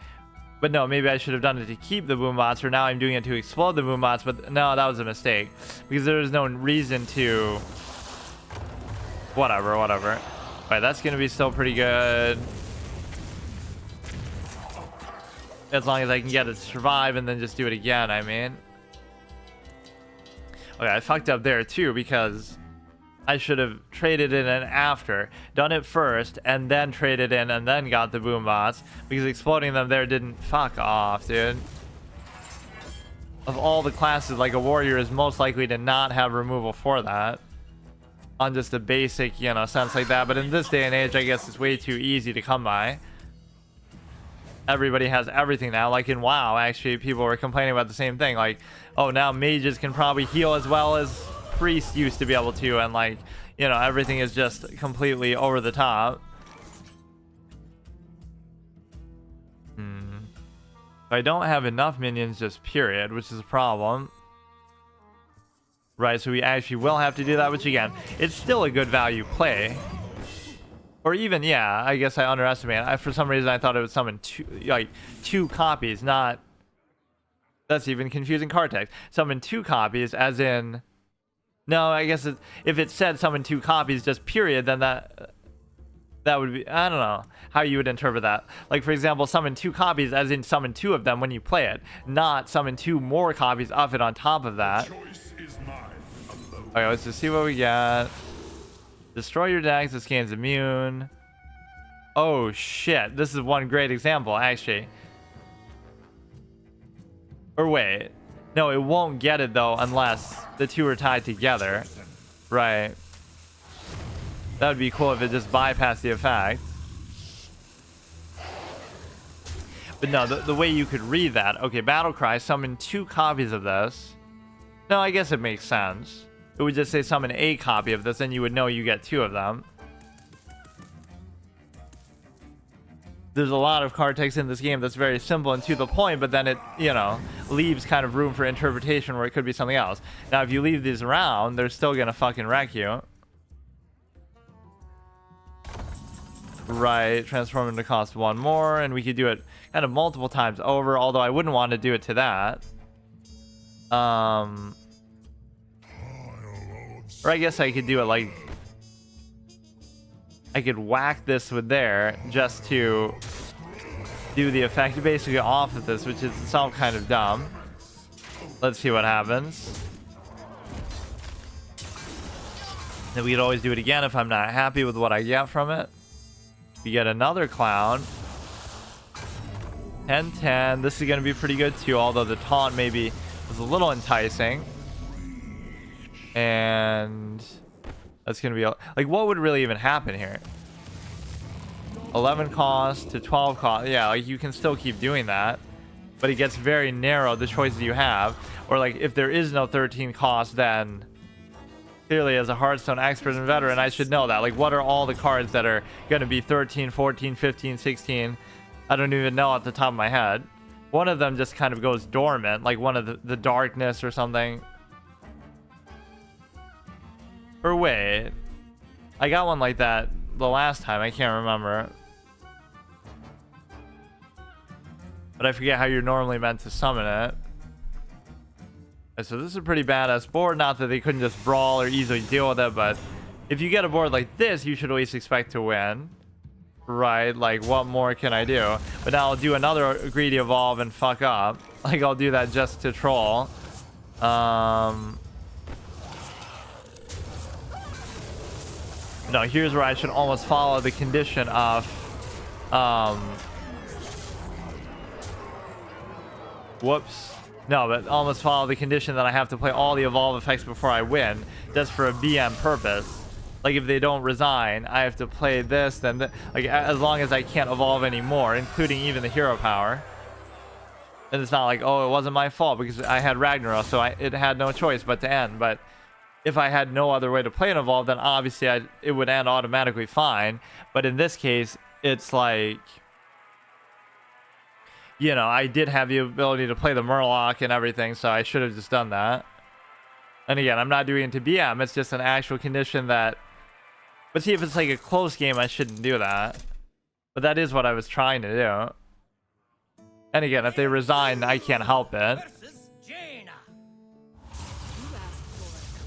But no, maybe I should have done it to keep the boom bots, or now I'm doing it to explode the boom bots, but no, that was a mistake. Because there was no reason to... Whatever. Right, that's going to be still pretty good. As long as I can get it to survive and then just do it again, I mean. Okay, I fucked up there too, because I should have traded it in after. Done it first, and then traded in, and then got the boom bots. Because exploding them there didn't... Fuck off, dude. Of all the classes, like, a warrior is most likely to not have removal for that. On just a basic, you know, sense like that. But in this day and age, I guess it's way too easy to come by. Everybody has everything now. Like in WoW, actually, people were complaining about the same thing. Like, oh, now mages can probably heal as well as priests used to be able to. And, like, you know, everything is just completely over the top. I don't have enough minions, just period, which is a problem. Right, so we actually will have to do that, which again, it's still a good value play. Or even, yeah, I guess I underestimated. For some reason, I thought it would summon two copies, not... That's even confusing card text. Summon 2 copies, as in... No, I guess if it said summon 2 copies, just period, then that would be... I don't know how you would interpret that. Like, for example, summon 2 copies, as in summon 2 of them when you play it. Not summon 2 more copies of it on top of that. Okay, let's just see what we got. Destroy your decks. This game's immune. Oh, shit. This is one great example, actually. Or wait. No, it won't get it, though, unless the 2 are tied together. Right. That would be cool if it just bypassed the effect. But no, the way you could read that, okay, battle cry, summon 2 copies of this. No, I guess it makes sense. It would just say summon a copy of this, and you would know you get 2 of them. There's a lot of card text in this game that's very simple and to the point, but then it, you know, leaves kind of room for interpretation where it could be something else. Now, if you leave these around, they're still gonna fucking wreck you. Right, transform them to cost 1 more, and we could do it kind of multiple times over, although I wouldn't want to do it to that. Or I guess I could do it like... I could whack this with there just to do the effect basically off of this, which is itself kind of dumb. Let's see what happens. Then we could always do it again if I'm not happy with what I get from it. We get another clown. 10-10. This is going to be pretty good too, although the taunt maybe was a little enticing. And that's going to be... like, what would really even happen here? 11 cost to 12 cost. Yeah, like, you can still keep doing that. But it gets very narrow, the choices you have. Or, like, if there is no 13 cost, then... clearly, as a Hearthstone expert and veteran, I should know that. Like, what are all the cards that are going to be 13, 14, 15, 16? I don't even know at the top of my head. One of them just kind of goes dormant, like one of the darkness or something. Or wait, I got one like that the last time. I can't remember. But I forget how you're normally meant to summon it. So this is a pretty badass board. Not that they couldn't just brawl or easily deal with it, but if you get a board like this, you should at least expect to win. Right? Like, what more can I do? But now I'll do another greedy evolve and fuck up. Like, I'll do that just to troll. No, here's where I should almost follow the condition of... whoops. No, but almost follow the condition that I have to play all the evolve effects before I win, just for a BM purpose. Like, if they don't resign, I have to play this, then like, as long as I can't evolve anymore, including even the hero power. And it's not like, oh, it wasn't my fault because I had Ragnarok, so it had no choice but to end. But if I had no other way to play an evolve, then obviously it would end automatically fine. But in this case, it's like... you know, I did have the ability to play the Murloc and everything, so I should have just done that. And again, I'm not doing it to BM, it's just an actual condition that... but see, if it's like a close game, I shouldn't do that. But that is what I was trying to do. And again, if they resign, I can't help it.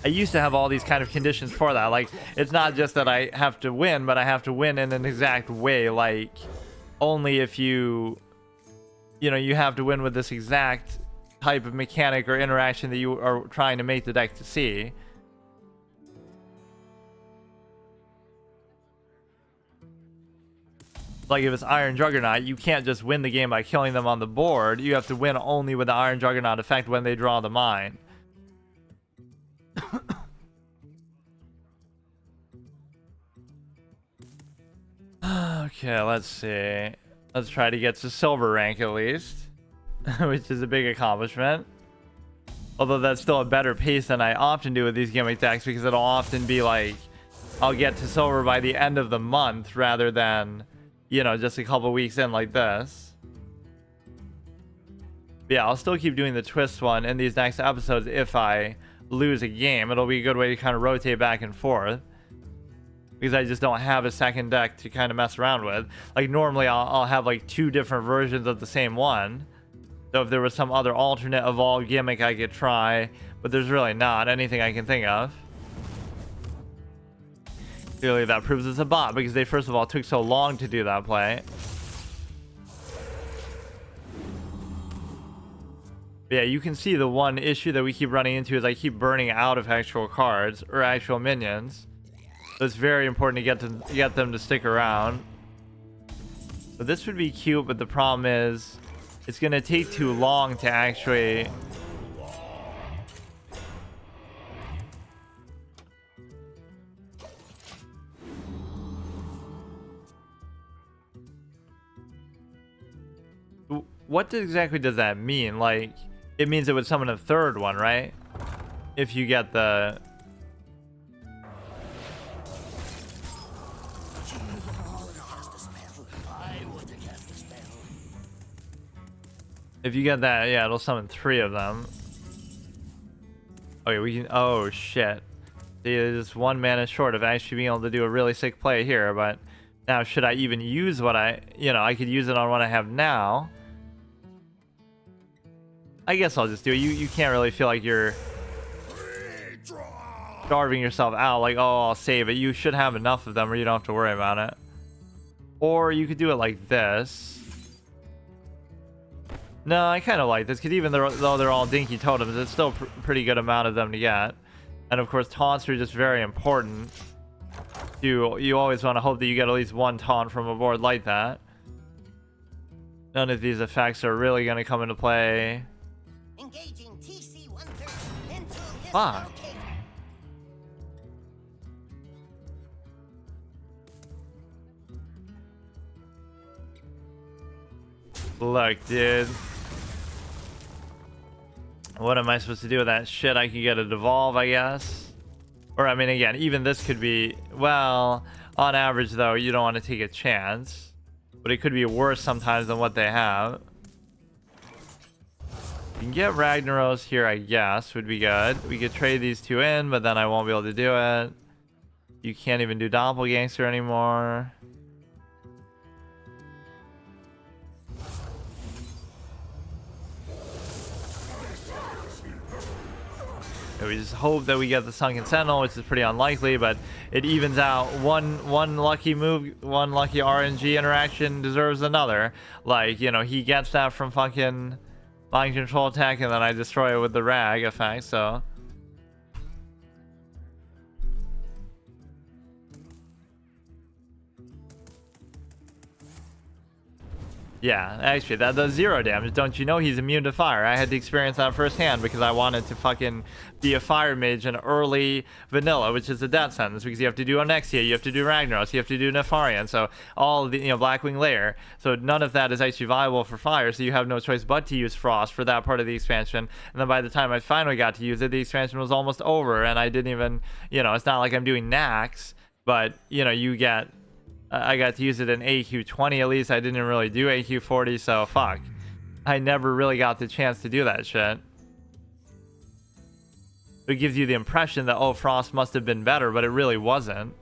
I used to have all these kind of conditions for that. Like, it's not just that I have to win, but I have to win in an exact way. Like, only if you... you know, you have to win with this exact type of mechanic or interaction that you are trying to make the deck to see. Like, if it's Iron Juggernaut, you can't just win the game by killing them on the board. You have to win only with the Iron Juggernaut effect when they draw the mine. Okay, let's see. Let's try to get to silver rank at least, which is a big accomplishment. Although that's still a better pace than I often do with these gimmick decks, because it'll often be like, I'll get to silver by the end of the month rather than, you know, just a couple weeks in like this. But yeah, I'll still keep doing the twist one in these next episodes if I lose a game. It'll be a good way to kind of rotate back and forth, because I just don't have a second deck to kind of mess around with. Like, normally I'll have like 2 different versions of the same one. So if there was some other alternate evolve gimmick I could try, but there's really not anything I can think of. Clearly that proves it's a bot, because they first of all took so long to do that play. But yeah, you can see the one issue that we keep running into is I keep burning out of actual cards or actual minions. So it's very important to get them to stick around. So this would be cute, but the problem is it's going to take too long to actually... what exactly does that mean? Like, it means it would summon a third one, right? If you get the... If you get that, yeah, it'll summon 3 of them. Okay, we can... Oh, shit. See, there's 1 mana short of actually being able to do a really sick play here, but... Now, should I even use what I... You know, I could use it on what I have now. I guess I'll just do it. You can't really feel like you're... starving yourself out, like, oh, I'll save it. You should have enough of them or you don't have to worry about it. Or you could do it like this. No, I kind of like this, because even though they're all dinky totems, it's still a pretty good amount of them to get. And of course, taunts are just very important. You always want to hope that you get at least 1 taunt from a board like that. None of these effects are really going to come into play. Engaging TC-130 into this Fuck. location. Look, dude. What am I supposed to do with that shit? I could get a eVoLvE, I guess. Or, I mean, again, even this could be... Well, on average, though, you don't want to take a chance. But it could be worse sometimes than what they have. You can get Ragnaros here, I guess, would be good. We could trade these 2 in, but then I won't be able to do it. You can't even do Doppelgangster anymore. We just hope that we get the Sunken Sentinel, which is pretty unlikely, but it evens out. One lucky move, 1 lucky RNG interaction deserves another. Like, you know, he gets that from fucking mind control attack, and then I destroy it with the rag effect, so... Yeah, actually, that does 0 damage. Don't you know he's immune to fire? I had to experience that firsthand because I wanted to fucking be a fire mage in early vanilla, which is a death sentence, because you have to do Onyxia, you have to do Ragnaros, you have to do Nefarian, so all of the, you know, Blackwing Lair. So none of that is actually viable for fire, so you have no choice but to use Frost for that part of the expansion. And then by the time I finally got to use it, the expansion was almost over, and I didn't even, you know, it's not like I'm doing Nax, but, you know, you get... I got to use it in AQ 20 at least. I didn't really do AQ 40, so fuck. I never really got the chance to do that shit. It gives you the impression that, oh, Frost must have been better, but it really wasn't.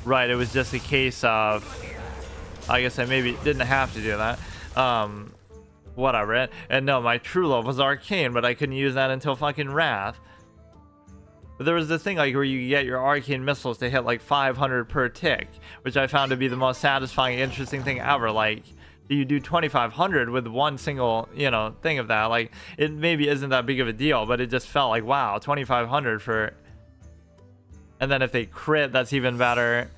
Right, it was just a case of... I guess I maybe didn't have to do that. Whatever. And no, my true love was Arcane, but I couldn't use that until fucking Wrath. But there was this thing like where you get your arcane missiles to hit like 500 per tick, which I found to be the most satisfying, interesting thing ever. Like, you do 2,500 with 1 single, you know, thing of that. Like, it maybe isn't that big of a deal, but it just felt like, wow, 2,500 for... And then if they crit, that's even better.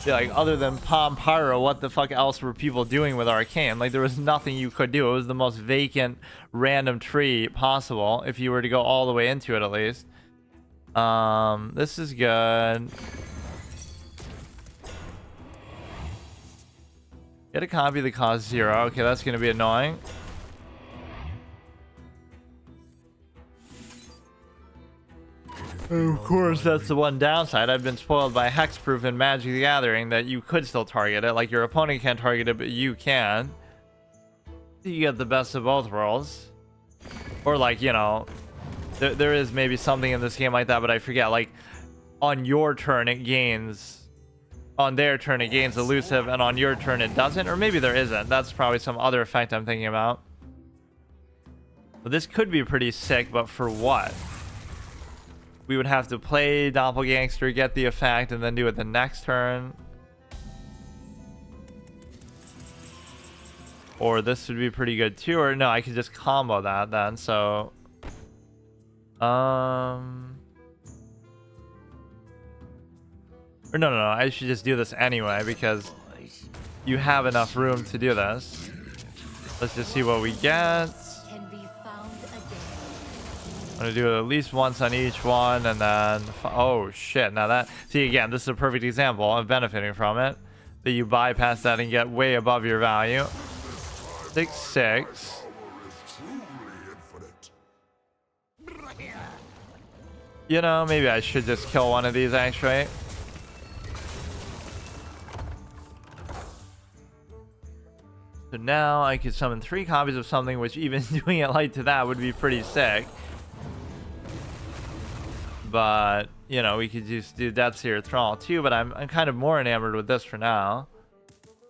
Yeah, like, other than Palm Pyro, what the fuck else were people doing with Arcane? Like, there was nothing you could do. It was the most vacant, random tree possible, if you were to go all the way into it, at least. This is good. Get a copy that costs 0. Okay, that's gonna be annoying. Of course, that's the one downside. I've been spoiled by Hexproof and Magic the Gathering that you could still target it. Like, your opponent can't target it, but you can. You get the best of both worlds. Or, like, you know, there is maybe something in this game like that, but I forget. Like, on your turn, it gains... On their turn, it gains elusive, and on your turn, it doesn't. Or maybe there isn't. That's probably some other effect I'm thinking about. But this could be pretty sick, but for what? We would have to play Doppelgangster, get the effect, and then do it the next turn. Or this would be pretty good too. Or no, I could just combo that then. So, or no, I should just do this anyway because you have enough room to do this. Let's just see what we get. Can be found again. I'm gonna do it at least once on each one, and then oh shit! Now that, see, again, this is a perfect example of benefiting from it. That you bypass that and get way above your value. 6/6. You know, maybe I should just kill one of these actually. So now I could summon 3 copies of something, which even doing it like to that would be pretty sick. But, you know, we could just do Death's Ear Thrall too, but I'm kind of more enamored with this for now.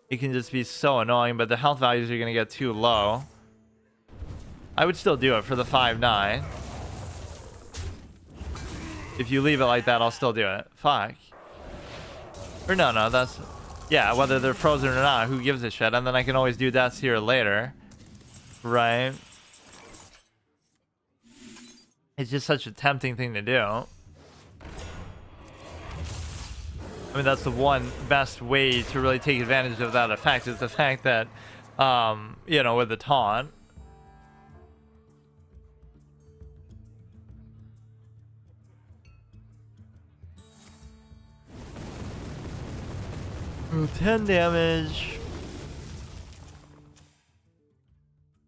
It can just be so annoying, but the health values are going to get too low. I would still do it for the 5/9. If you leave it like that, I'll still do it. Fuck. Or no, that's... Yeah, whether they're frozen or not, who gives a shit? And then I can always do Death's Ear later. Right? It's just such a tempting thing to do. I mean, that's the one best way to really take advantage of that effect, is the fact that, you know, with the taunt. Ooh, 10 damage.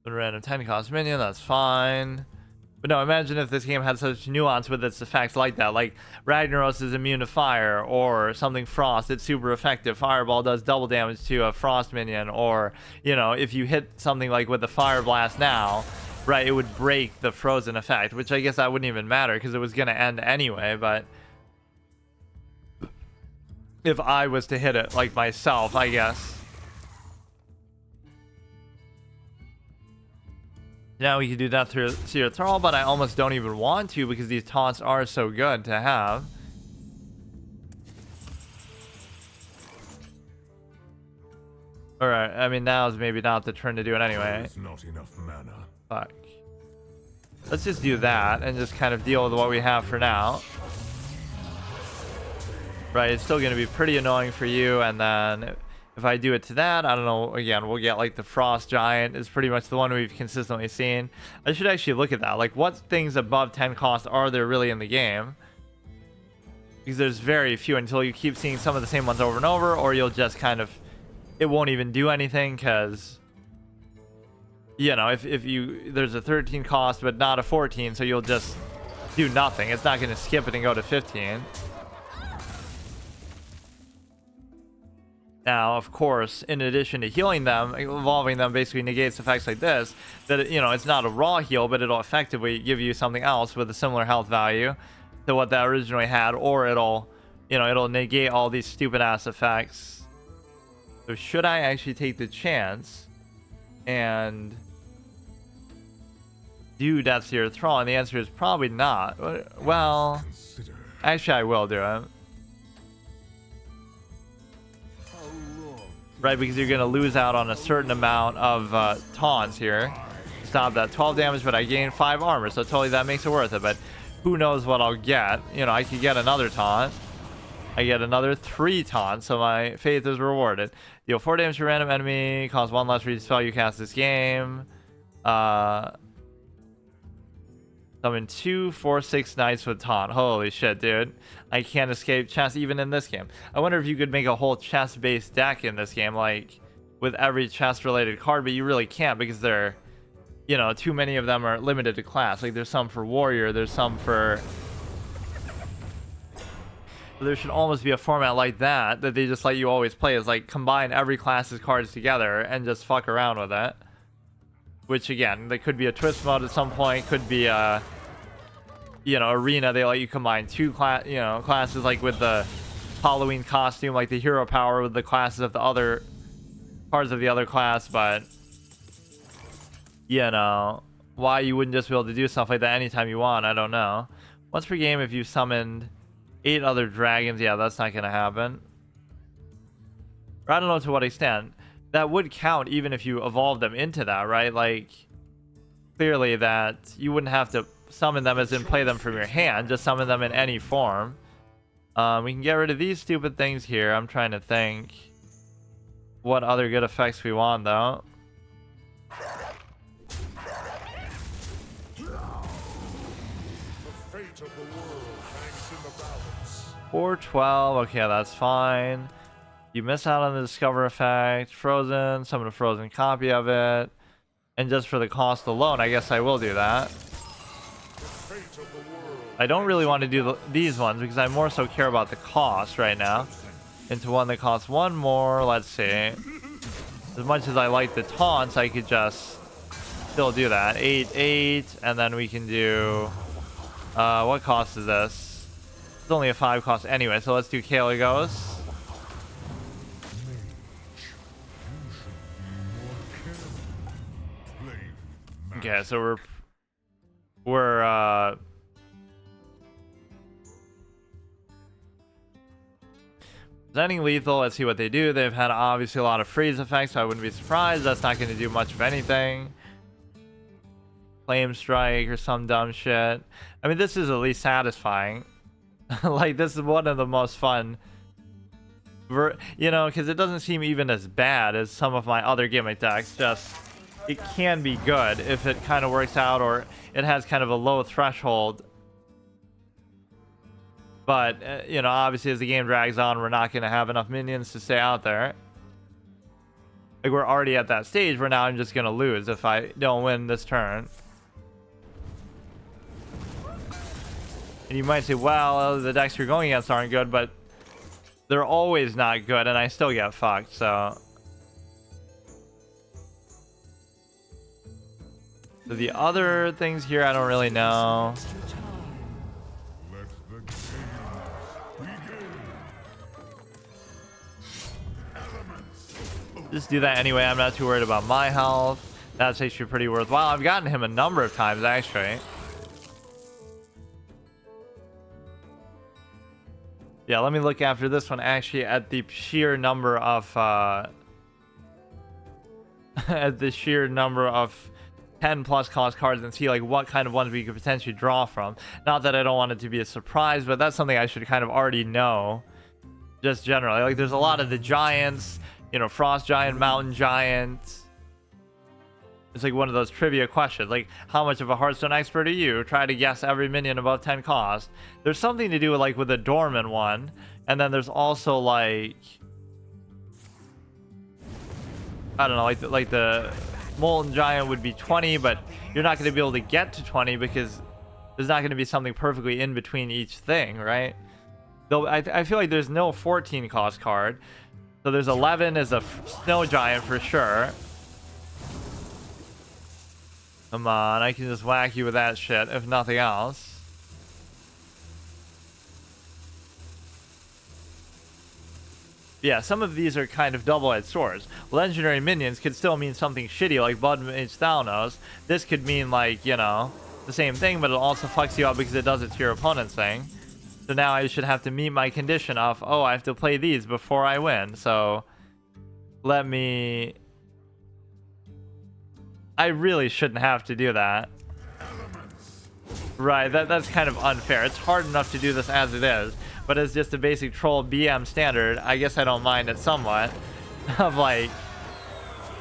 The random 10 cost minion, that's fine. But no, imagine if this game had such nuance with its effects like that. Like, Ragnaros is immune to fire, or something frost, it's super effective. Fireball does double damage to a frost minion, or, you know, if you hit something like with the fire blast now, right, it would break the frozen effect, which I guess that wouldn't even matter because it was going to end anyway, but... if I was to hit it, like, myself, I guess. Now we can do that through Seer Thrall, but I almost don't even want to because these taunts are so good to have. Alright, I mean, now is maybe not the turn to do it anyway. Not enough mana. Fuck. Let's just do that and just kind of deal with what we have for now. Right, it's still going to be pretty annoying for you, and then if I do it to that, I don't know, again, we'll get like the Frost Giant is pretty much the one we've consistently seen. I should actually look at that. Like, what things above 10 cost are there really in the game? Because there's very few until you keep seeing some of the same ones over and over, or you'll just kind of, it won't even do anything because, you know, if you, there's a 13 cost but not a 14, so you'll just do nothing. It's not going to skip it and go to 15. Now, of course, in addition to healing them, evolving them basically negates effects like this. That, you know, it's not a raw heal, but it'll effectively give you something else with a similar health value to what that originally had, or it'll, you know, it'll negate all these stupid ass effects. So should I actually take the chance and do Death's Ear Thrall? And the answer is probably not. Well, actually, I will do it. Right, because you're going to lose out on a certain amount of taunts here. Stop that 12 damage, but I gain 5 armor, so totally that makes it worth it. But who knows what I'll get. You know, I could get another taunt. I get another 3 taunts, so my faith is rewarded. Deal 4 damage to random enemy, cost 1 less for each spell you cast this game. Summon 2 4/6 knights with taunt. Holy shit, dude. I can't escape chess even in this game. I wonder if you could make a whole chess-based deck in this game, like, with every chess-related card, but you really can't because they're, you know, too many of them are limited to class. Like, there's some for warrior, there's some for... There should almost be a format like that they just let you always play, is like combine every class's cards together and just fuck around with it. Which, again, there could be a twist mode at some point, could be a, you know, arena. They let you combine 2 classes, like with the Halloween costume, like the hero power with the classes of the other parts of the other class. But, you know, why you wouldn't just be able to do stuff like that anytime you want, I don't know. Once per game if you summoned 8 other dragons, yeah, that's not gonna happen. Or I don't know to what extent. That would count even if you evolved them into that, right? Like, clearly that you wouldn't have to summon them as in play them from your hand, just summon them in any form. We can get rid of these stupid things here. I'm trying to think what other good effects we want, though. fate of the world hangs in the balance. 412. Okay, that's fine. You miss out on the discover effect. Frozen. Summon a frozen copy of it. And just for the cost alone, I guess I will do that. The fate of the world. I don't really want to do these ones because I more so care about the cost right now. Into one that costs one more. Let's see. As much as I like the taunts, I could just still do that. 8, and then we can do. What cost is this? It's only a 5 cost anyway, so let's do Kaligos. Okay, so we're presenting lethal. Let's see what they do. They've had obviously a lot of freeze effects, so I wouldn't be surprised. That's not going to do much of anything. Flame strike or some dumb shit. I mean, this is at least satisfying. Like, this is one of the most fun, you know, because it doesn't seem even as bad as some of my other gimmick decks. Just, it can be good if it kind of works out, or it has kind of a low threshold. But, you know, obviously as the game drags on, we're not going to have enough minions to stay out there. Like, we're already at that stage where now I'm just going to lose if I don't win this turn. And you might say, well, the decks you're going against aren't good, but they're always not good, and I still get fucked, so... So the other things here, I don't really know. Let the games begin. Just do that anyway. I'm not too worried about my health. That's actually pretty worthwhile. I've gotten him a number of times, actually. Yeah, let me look after this one actually at the sheer number of at the sheer number of 10 plus cost cards and see like what kind of ones we could potentially draw from. Not that I don't want it to be a surprise, but that's something I should kind of already know. Just generally, like there's a lot of the giants, you know, frost giant, mountain giant. It's like one of those trivia questions, like how much of a Hearthstone expert are you? Try to guess every minion above 10 cost. There's something to do with like with a dormant one, and then there's also like, I don't know, like the molten giant would be 20, but you're not going to be able to get to 20 because there's not going to be something perfectly in between each thing, right? Though I feel like there's no 14 cost card, so there's 11 as a snow giant for sure. Come on, I can just whack you with that shit, if nothing else. Yeah, some of these are kind of double-edged swords. Legendary minions could still mean something shitty like Blood Mage Thalnos. This could mean like, you know, the same thing, but it also fucks you up because it does it to your opponent's thing. So now I should have to meet my condition of, oh, I have to play these before I win. So let me... I really shouldn't have to do that. Right, that's kind of unfair. It's hard enough to do this as it is, but as just a basic troll BM standard, I guess I don't mind it somewhat. Of like,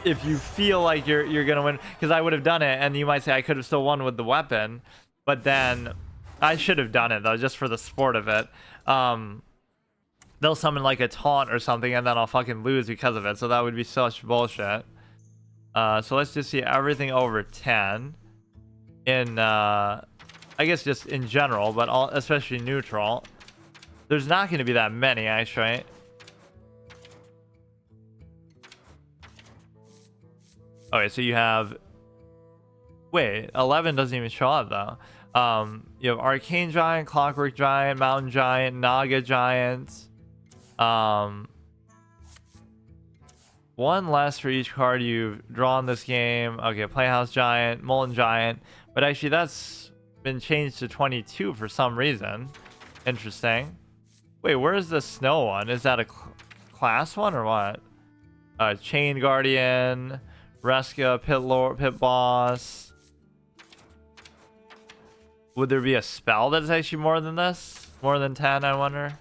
if you feel like you're gonna win, because I would have done it, and you might say I could have still won with the weapon, but then I should have done it though, just for the sport of it. They'll summon like a taunt or something, and then I'll fucking lose because of it. So that would be such bullshit. So let's just see everything over 10 in I guess just in general, but especially neutral. There's not going to be that many actually. Okay, so you have, wait, 11 doesn't even show up though. You have Arcane Giant, Clockwork Giant, Mountain Giant, Naga Giant. One less for each card you've drawn this game. Okay, Playhouse Giant, Molten Giant. But actually that's been changed to 22 for some reason. Interesting. Wait, where's the snow one? Is that a class one or what? Chain Guardian, Reska, Pit Lord, Pit Boss. Would there be a spell that's actually more than this? More than 10, I wonder?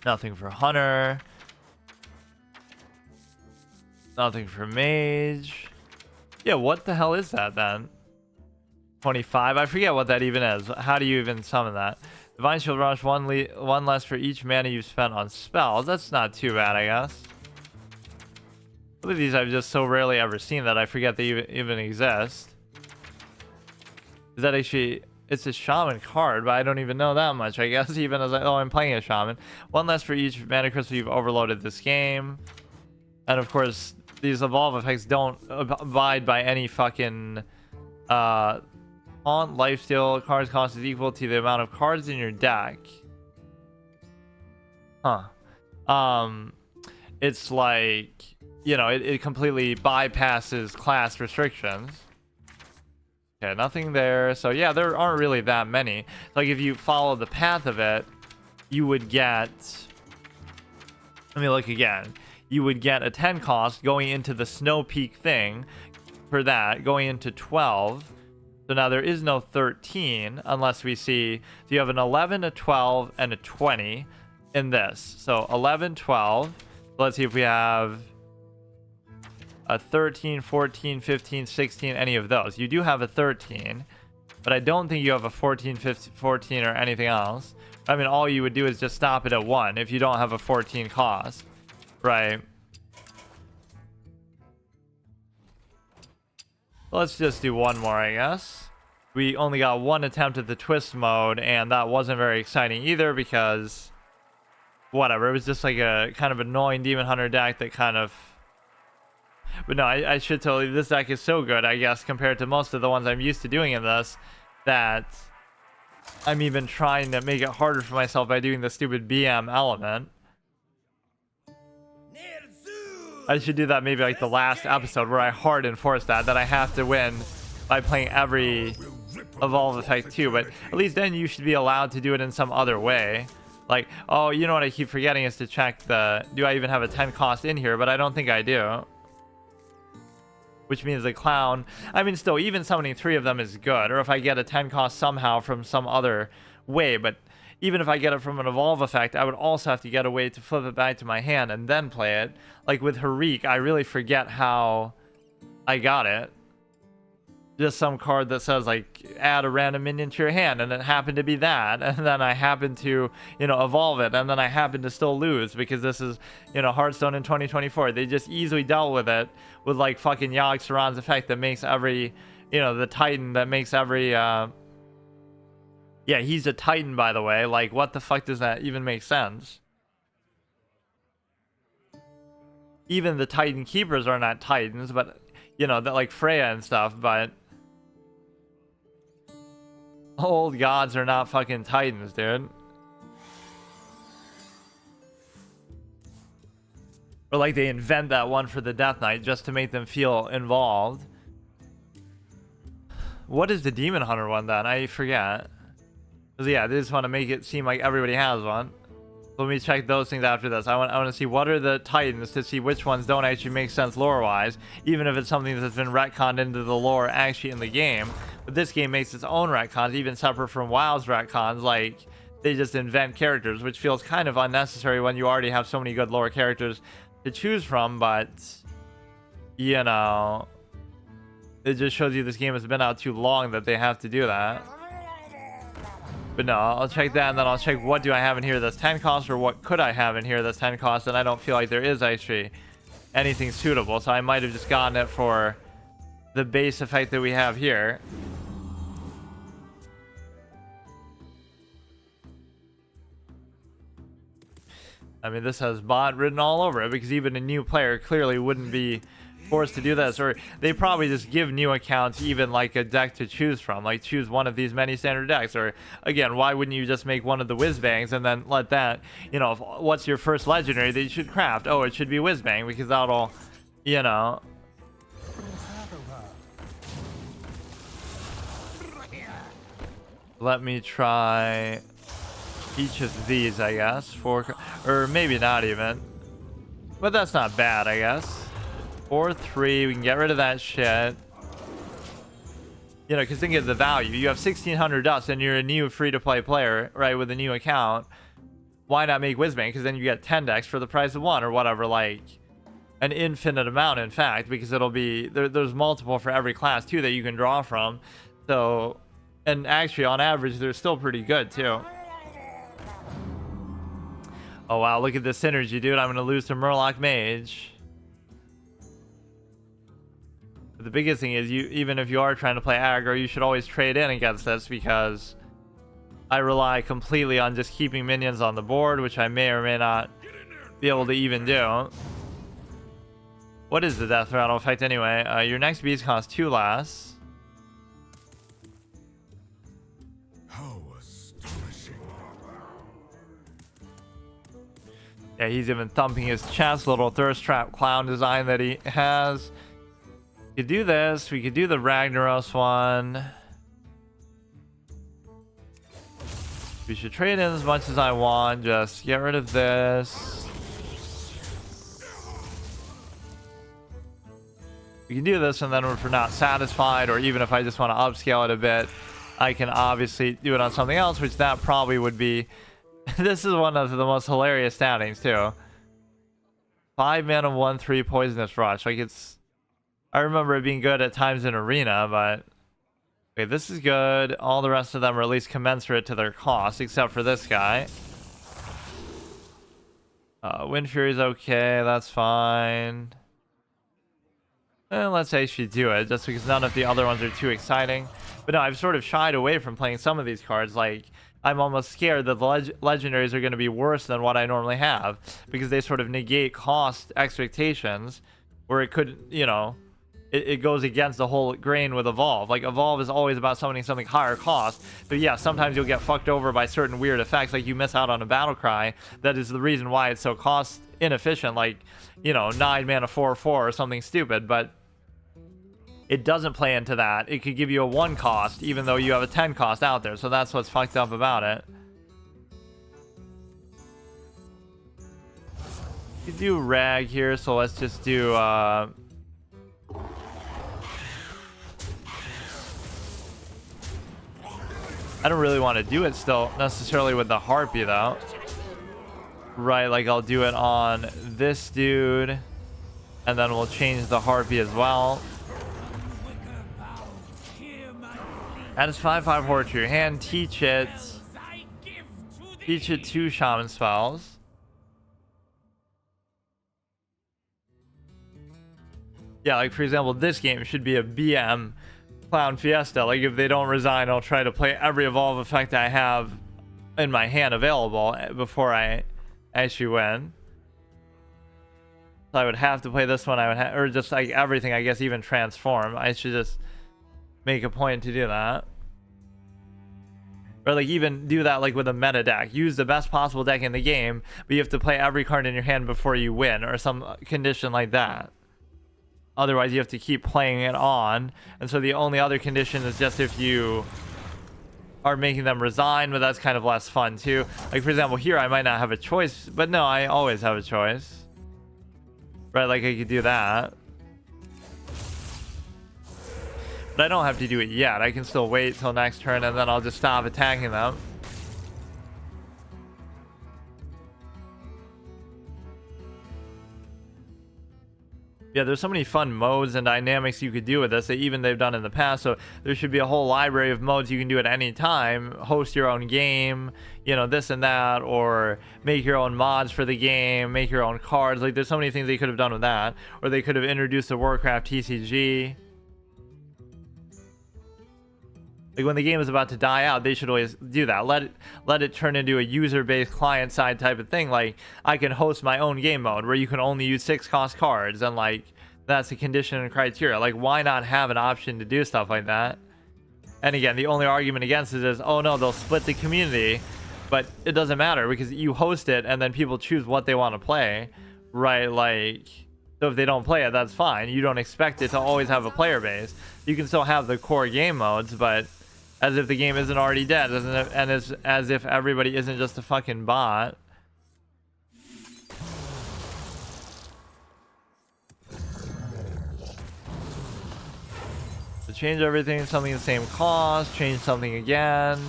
Nothing for Hunter. Nothing for mage. Yeah, what the hell is that then? 25. I forget what that even is. How do you even summon that? Divine Shield Rush, one less for each mana you've spent on spells. That's not too bad, I guess. Some of these I've just so rarely ever seen that I forget they even exist. Is that actually... It's a Shaman card, but I don't even know that much, I guess, even as I'm playing a Shaman. One less for each mana crystal you've overloaded this game. And of course, these eVoLvE effects don't abide by any fucking... Taunt, lifesteal, cards cost is equal to the amount of cards in your deck. Huh. It's like, you know, it completely bypasses class restrictions. Okay, nothing there. So yeah, there aren't really that many. Like if you follow the path of it, you would get... Let me look again. You would get a 10 cost going into the Snow Peak thing for that, going into 12. So now there is no 13 unless we see... So you have an 11, a 12, and a 20 in this. So 11, 12. Let's see if we have... a 13, 14, 15, 16, any of those. You do have a 13, but I don't think you have a 14, 15, 14 or anything else. I mean, all you would do is just stop it at 1 if you don't have a 14 cost, right? Let's just do one more, I guess. We only got one attempt at the twist mode, and that wasn't very exciting either because... Whatever, it was just like a kind of annoying Demon Hunter deck that kind of... But no, I should tell you, this deck is so good, I guess, compared to most of the ones I'm used to doing in this, that I'm even trying to make it harder for myself by doing the stupid BM element. I should do that maybe like the last episode where I hard enforce that I have to win by playing every eVoLvE effect too, but at least then you should be allowed to do it in some other way. Like, oh, you know what I keep forgetting is to check the... Do I even have a 10 cost in here? But I don't think I do. Which means the clown... I mean, still, even summoning 3 of them is good. Or if I get a 10 cost somehow from some other way. But even if I get it from an eVoLvE effect, I would also have to get a way to flip it back to my hand and then play it. Like with Harik, I really forget how I got it. Just some card that says, like, add a random minion to your hand, and it happened to be that. And then I happened to, you know, evolve it, and then I happened to still lose because this is, you know, Hearthstone in 2024. They just easily dealt with it with, like, fucking Yogg-Saron's effect that makes every, you know, the Titan that makes every, Yeah, he's a Titan, by the way. Like, what the fuck does that even make sense? Even the Titan Keepers are not Titans, but, you know, that like Freya and stuff, but... Old gods are not fucking Titans, dude. Or like they invent that one for the Death Knight just to make them feel involved. What is the Demon Hunter one then? I forget. Because yeah, they just want to make it seem like everybody has one. Let me check those things after this. I want to see what are the Titans to see which ones don't actually make sense lore-wise, even if it's something that's been retconned into the lore actually in the game. But this game makes its own retcons, even separate from WoW's retcons. Like, they just invent characters, which feels kind of unnecessary when you already have so many good lore characters to choose from, but, you know, it just shows you this game has been out too long that they have to do that. But no, I'll check that, and then I'll check what do I have in here that's 10 cost, or what could I have in here that's 10 cost, and I don't feel like there is actually anything suitable, so I might have just gotten it for the base effect that we have here. I mean, this has bot written all over it, because even a new player clearly wouldn't be forced to do this, or they probably just give new accounts even like a deck to choose from, like choose one of these many standard decks. Or again, why wouldn't you just make one of the Whizbangs and then let that, you know, what's your first legendary that you should craft? Oh, it should be Whizbang, because that'll, you know. Let me try each of these, I guess. 4, or maybe not even, but that's not bad, I guess. 4-3, we can get rid of that shit. You know, because think of the value. You have 1,600 dust and you're a new free-to-play player, right, with a new account. Why not make Whizbang? Because then you get 10 decks for the price of 1 or whatever. Like, an infinite amount, in fact, because it'll be there's multiple for every class too that you can draw from. So, and actually on average they're still pretty good too. Oh wow, look at this synergy, dude. I'm gonna lose to Murloc Mage. But the biggest thing is, even if you are trying to play aggro, you should always trade in against this, because I rely completely on just keeping minions on the board, which I may or may not be able to even do. What is the death rattle effect anyway? Your next beast costs 2 less. How astonishing. Yeah, he's even thumping his chest. Little thirst trap clown design that he has. We could do this. We could do the Ragnaros one. We should trade in as much as I want. Just get rid of this. We can do this, and then if we're not satisfied, or even if I just want to upscale it a bit, I can obviously do it on something else, which that probably would be. This is one of the most hilarious statings too. 5 mana, 1/3 poisonous rush. Like, it's, I remember it being good at times in arena, but okay, this is good. All the rest of them are at least commensurate to their cost, except for this guy. Wind Fury's okay, that's fine. Let's actually do it, just because none of the other ones are too exciting. But no, I've sort of shied away from playing some of these cards. Like, I'm almost scared that the legendaries are going to be worse than what I normally have, because they sort of negate cost expectations, where it could, you know, it goes against the whole grain with eVoLvE. Like, eVoLvE is always about summoning something higher cost. But yeah, sometimes you'll get fucked over by certain weird effects, like you miss out on a battle cry. That is the reason why it's so cost inefficient, like, you know, 9 mana 4/4 or something stupid. But it doesn't play into that. It could give you a 1 cost even though you have a 10 cost out there. So that's what's fucked up about it. You do Rag here, so let's just do I don't really want to do it still necessarily with the Harpy though. Right, like I'll do it on this dude, and then we'll change the Harpy as well. Add his 5/5 horror to your hand. Teach it 2 Shaman spells. Yeah, like for example, this game should be a BM Clown Fiesta. Like, if they don't resign, I'll try to play every eVoLvE effect I have in my hand available before I actually win. So I would have to play this one. I would or just like everything, I guess, even transform. I should just make a point to do that. Or like even do that like with a meta deck. Use the best possible deck in the game, but you have to play every card in your hand before you win, or some condition like that. Otherwise, you have to keep playing it on. And so the only other condition is just if you are making them resign, but that's kind of less fun too. Like, for example, here I might not have a choice, but no, I always have a choice. Right, like I could do that. But I don't have to do it yet. I can still wait till next turn, and then I'll just stop attacking them. Yeah, there's so many fun modes and dynamics you could do with this that even they've done in the past. So there should be a whole library of modes you can do at any time. Host your own game, you know, this and that, or make your own mods for the game, make your own cards. Like, there's so many things they could have done with that. Or they could have introduced a Warcraft TCG. Like, when the game is about to die out, they should always do that. Let it turn into a user-based client-side type of thing. Like, I can host my own game mode where you can only use 6-cost cards, and like, that's a condition and criteria. Like, why not have an option to do stuff like that? And again, the only argument against it is, oh no, they'll split the community. But it doesn't matter, because you host it and then people choose what they want to play, right? Like, so if they don't play it, that's fine. You don't expect it to always have a player base. You can still have the core game modes, but as if the game isn't already dead, and it's as if everybody isn't just a fucking bot. So change everything, something the same cost, change something again.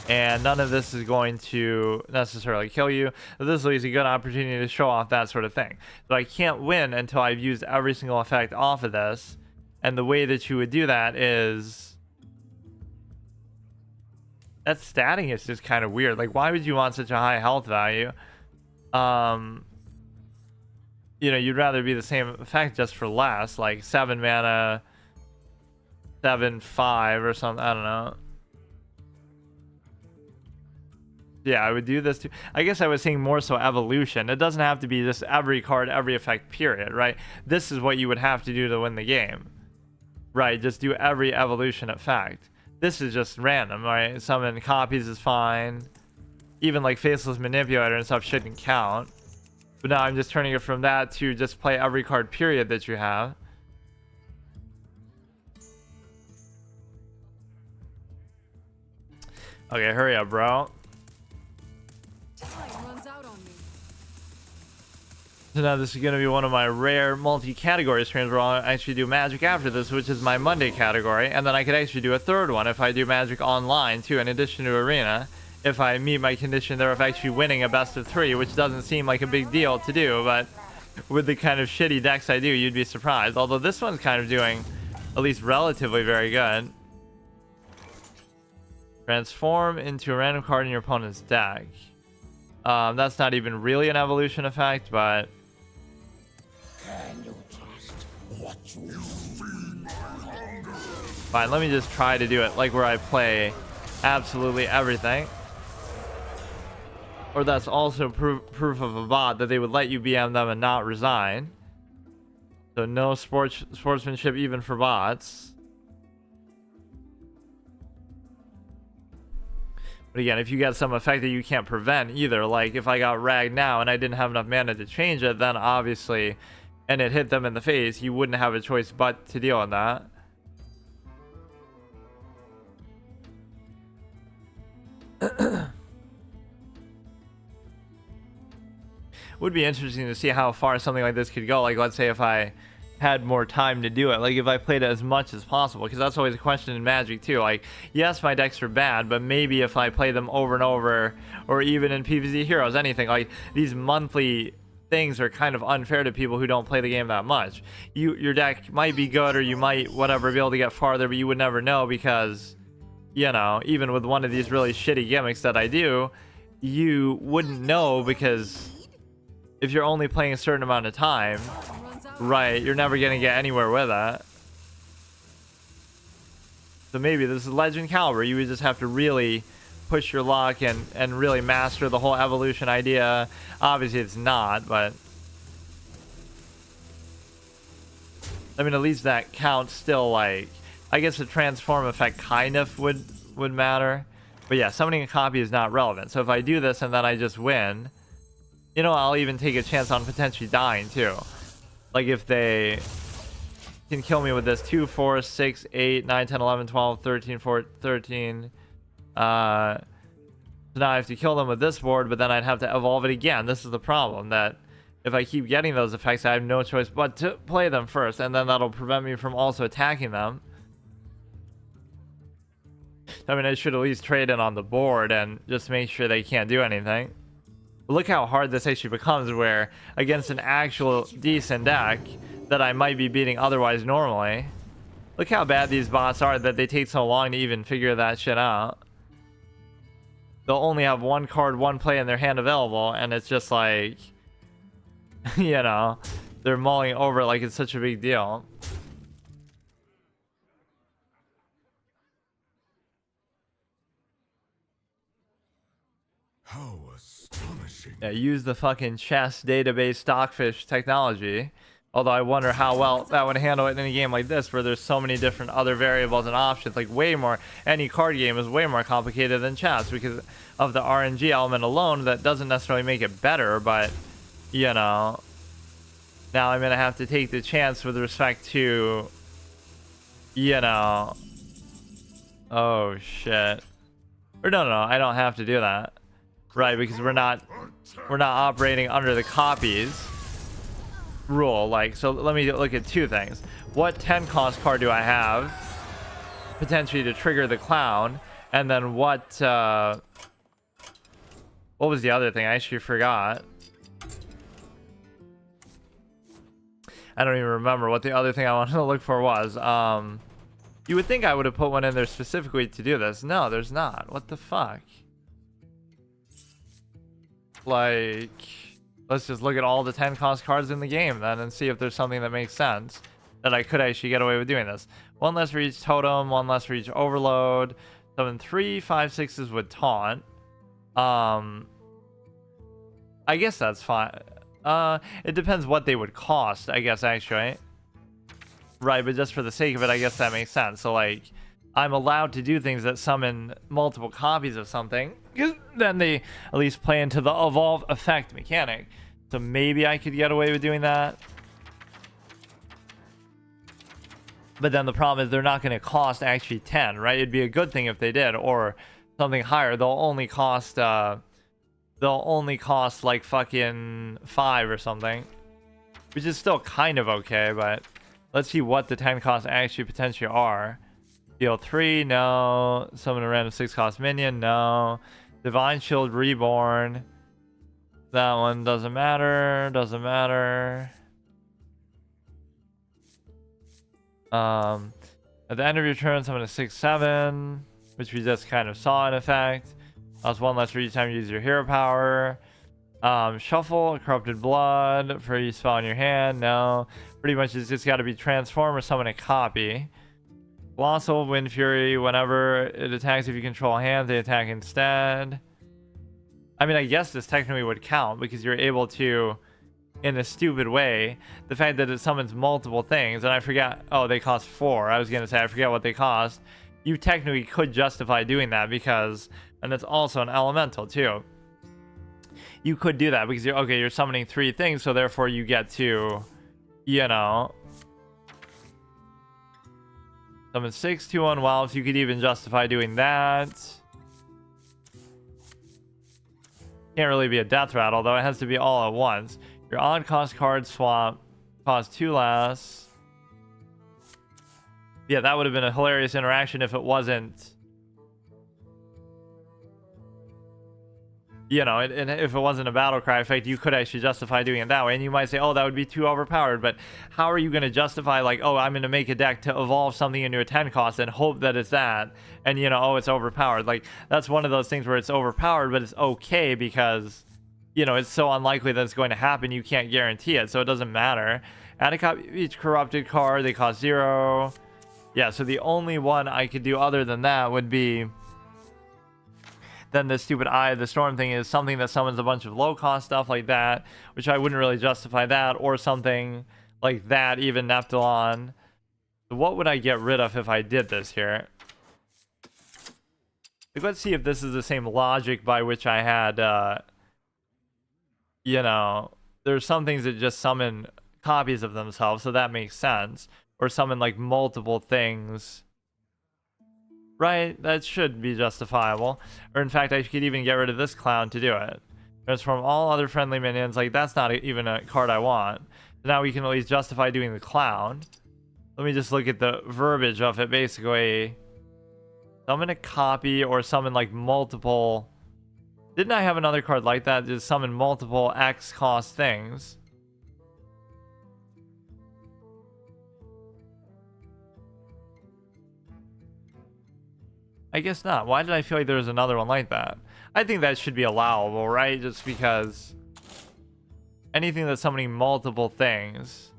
and none of this is going to necessarily kill you. This is a good opportunity to show off that sort of thing. So I can't win until I've used every single effect off of this, and the way that you would do that is that statting is just kind of weird. Like, why would you want such a high health value? You know, you'd rather be the same effect just for less, like 7 mana, 7/5 or something. I don't know. Yeah, I would do this too. I guess I was saying more so evolution. It doesn't have to be just every card, every effect, period, right? This is what you would have to do to win the game, right? Just do every evolution effect. This is just random, right? Summon copies is fine. Even like Faceless Manipulator and stuff shouldn't count. But now I'm just turning it from that to just play every card, period, that you have. Okay, hurry up, bro. So now this is going to be one of my rare multi-category streams where I'll actually do Magic after this, which is my Monday category. And then I could actually do a third one if I do Magic online too, in addition to Arena. If I meet my condition there of actually winning a best of 3, which doesn't seem like a big deal to do, but with the kind of shitty decks I do, you'd be surprised. Although this one's kind of doing at least relatively very good. Transform into a random card in your opponent's deck. That's not even really an evolution effect, but fine, let me just try to do it like where I play absolutely everything. Or that's also proof of a bot that they would let you BM them and not resign. So no sportsmanship even for bots. But again, if you get some effect that you can't prevent either, like if I got ragged now and I didn't have enough mana to change it, then obviously, and it hit them in the face, you wouldn't have a choice but to deal with that. Would be interesting to see how far something like this could go. Like, let's say if I had more time to do it, like if I played it as much as possible, because that's always a question in Magic too. Like, yes, my decks are bad, but maybe if I play them over and over, or even in PvZ Heroes, anything like these monthly things are kind of unfair to people who don't play the game that much. Your deck might be good, or you might whatever be able to get farther, but you would never know because, you know, even with one of these really shitty gimmicks that I do, you wouldn't know, because if you're only playing a certain amount of time, right, you're never gonna get anywhere with that. So maybe this is Legend Caliber. You would just have to really push your luck and really master the whole evolution idea. Obviously it's not, but I mean, at least that counts still. Like, I guess the transform effect kind of would matter, but yeah, summoning a copy is not relevant. So if I do this and then I just win, you know, I'll even take a chance on potentially dying too. Like if they can kill me with this 2, 4, 6, 8, 9, 10, 11, 12, 13, 14, 13. So now I have to kill them with this board, but then I'd have to evolve it again. This is the problem, that if I keep getting those effects, I have no choice but to play them first, and then that'll prevent me from also attacking them. I mean, I should at least trade in on the board and just make sure they can't do anything. Look how hard this actually becomes, where against an actual decent deck that I might be beating otherwise normally. Look how bad these bots are that they take so long to even figure that shit out. They'll only have one card, one play in their hand available, and it's just like, you know, they're mulling over it like it's such a big deal. How astonishing. Yeah, use the fucking chess database stockfish technology. Although I wonder how well that would handle it in a game like this, where there's so many different other variables and options. Like, way more, any card game is way more complicated than chess because of the RNG element alone. That doesn't necessarily make it better, but, you know, now I'm gonna have to take the chance with respect to, you know, oh shit, or no, I don't have to do that, right? Because we're not operating under the copies rule. Like, so let me look at two things. What 10 cost card do I have potentially to trigger the clown, And then what was the other thing? I actually forgot. I don't even remember what the other thing I wanted to look for was. You would think I would have put one in there specifically to do this. No, there's not. What the fuck? Like, let's just look at all the 10 cost cards in the game then and see if there's something that makes sense that I could actually get away with doing this. One less for each totem, one less for each overload. Summon 3 5/6s with taunt. I guess that's fine. It depends what they would cost, I guess, actually. Right, but just for the sake of it, I guess that makes sense. So, like, I'm allowed to do things that summon multiple copies of something. Then they at least play into the eVoLvE effect mechanic. So maybe I could get away with doing that. But then the problem is they're not going to cost actually 10, right? It'd be a good thing if they did, or something higher. They'll only cost like fucking 5 or something, which is still kind of okay. But let's see what the 10 costs actually potentially are. Deal 3, no. Summon a random 6 cost minion, no. Divine Shield Reborn, that one doesn't matter. Doesn't matter. At the end of your turn, summon a 6/7, which we just kind of saw in effect. That's one less for each time you use your hero power. Shuffle Corrupted Blood for each spell in your hand. No, pretty much it's just got to be transform or summon a copy. Colossal Wind Fury. Whenever it attacks, if you control hands, they attack instead. I mean, I guess this technically would count because you're able to, in a stupid way, the fact that it summons multiple things, and I forgot, oh, they cost 4. I was gonna say I forget what they cost. You technically could justify doing that because, and it's also an elemental too. You could do that because you're summoning 3 things, so therefore you get to, you know, summon 6 2/1 Wells. You could even justify doing that. Can't really be a death rattle though. It has to be all at once. Your odd cost card swap costs 2 less. Yeah, that would have been a hilarious interaction if it wasn't, you know, if it wasn't a battle cry effect. You could actually justify doing it that way, and you might say, oh, that would be too overpowered. But how are you going to justify, like, oh, I'm going to make a deck to evolve something into a 10 cost and hope that it's that, and, you know, oh, it's overpowered? Like, that's one of those things where it's overpowered, but it's okay because, you know, it's so unlikely that it's going to happen, you can't guarantee it, so it doesn't matter. Add a copy of each corrupted card, they cost 0. Yeah, so the only one I could do other than that would be, then the stupid Eye of the Storm thing is something that summons a bunch of low cost stuff like that, which I wouldn't really justify that, or something like that, even Neptulon. So what would I get rid of if I did this here? Like, let's see if this is the same logic by which I had, you know, there's some things that just summon copies of themselves, so that makes sense. Or summon like multiple things, right? That should be justifiable. Or in fact, I could even get rid of this clown to do it. Transform all other friendly minions. Like, that's not even a card I want. So now we can at least justify doing the clown. Let me just look at the verbiage of it. Basically, summon a copy or summon like multiple. Didn't I have another card like that? Just summon multiple X cost things. I guess not. Why did I feel like there was another one like that? I think that should be allowable, right? Just because anything that's summoning multiple things.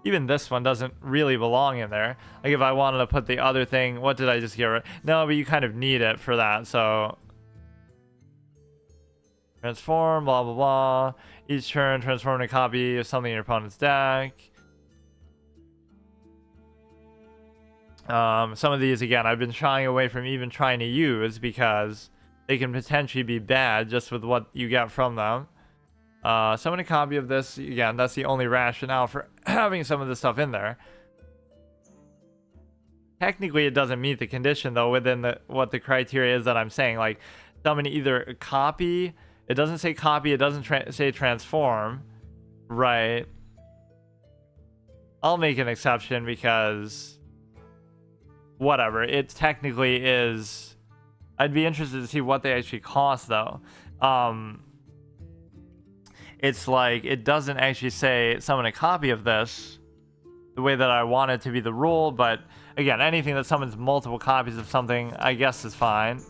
Even this one doesn't really belong in there. Like, if I wanted to put the other thing, what did I just get rid of? No, but you kind of need it for that, so. Transform, blah, blah, blah. Each turn, transform a copy of something in your opponent's deck. Some of these, again, I've been shying away from even trying to use because they can potentially be bad just with what you get from them. Summon a copy of this. Again, that's the only rationale for having some of this stuff in there. Technically, it doesn't meet the condition, though, within what the criteria is that I'm saying. Like, summon either a copy. It doesn't say copy. It doesn't say transform. Right. I'll make an exception because whatever. It technically is. I'd be interested to see what they actually cost though. It's like it doesn't actually say summon a copy of this the way that I want it to be the rule, but again, anything that summons multiple copies of something, I guess is fine.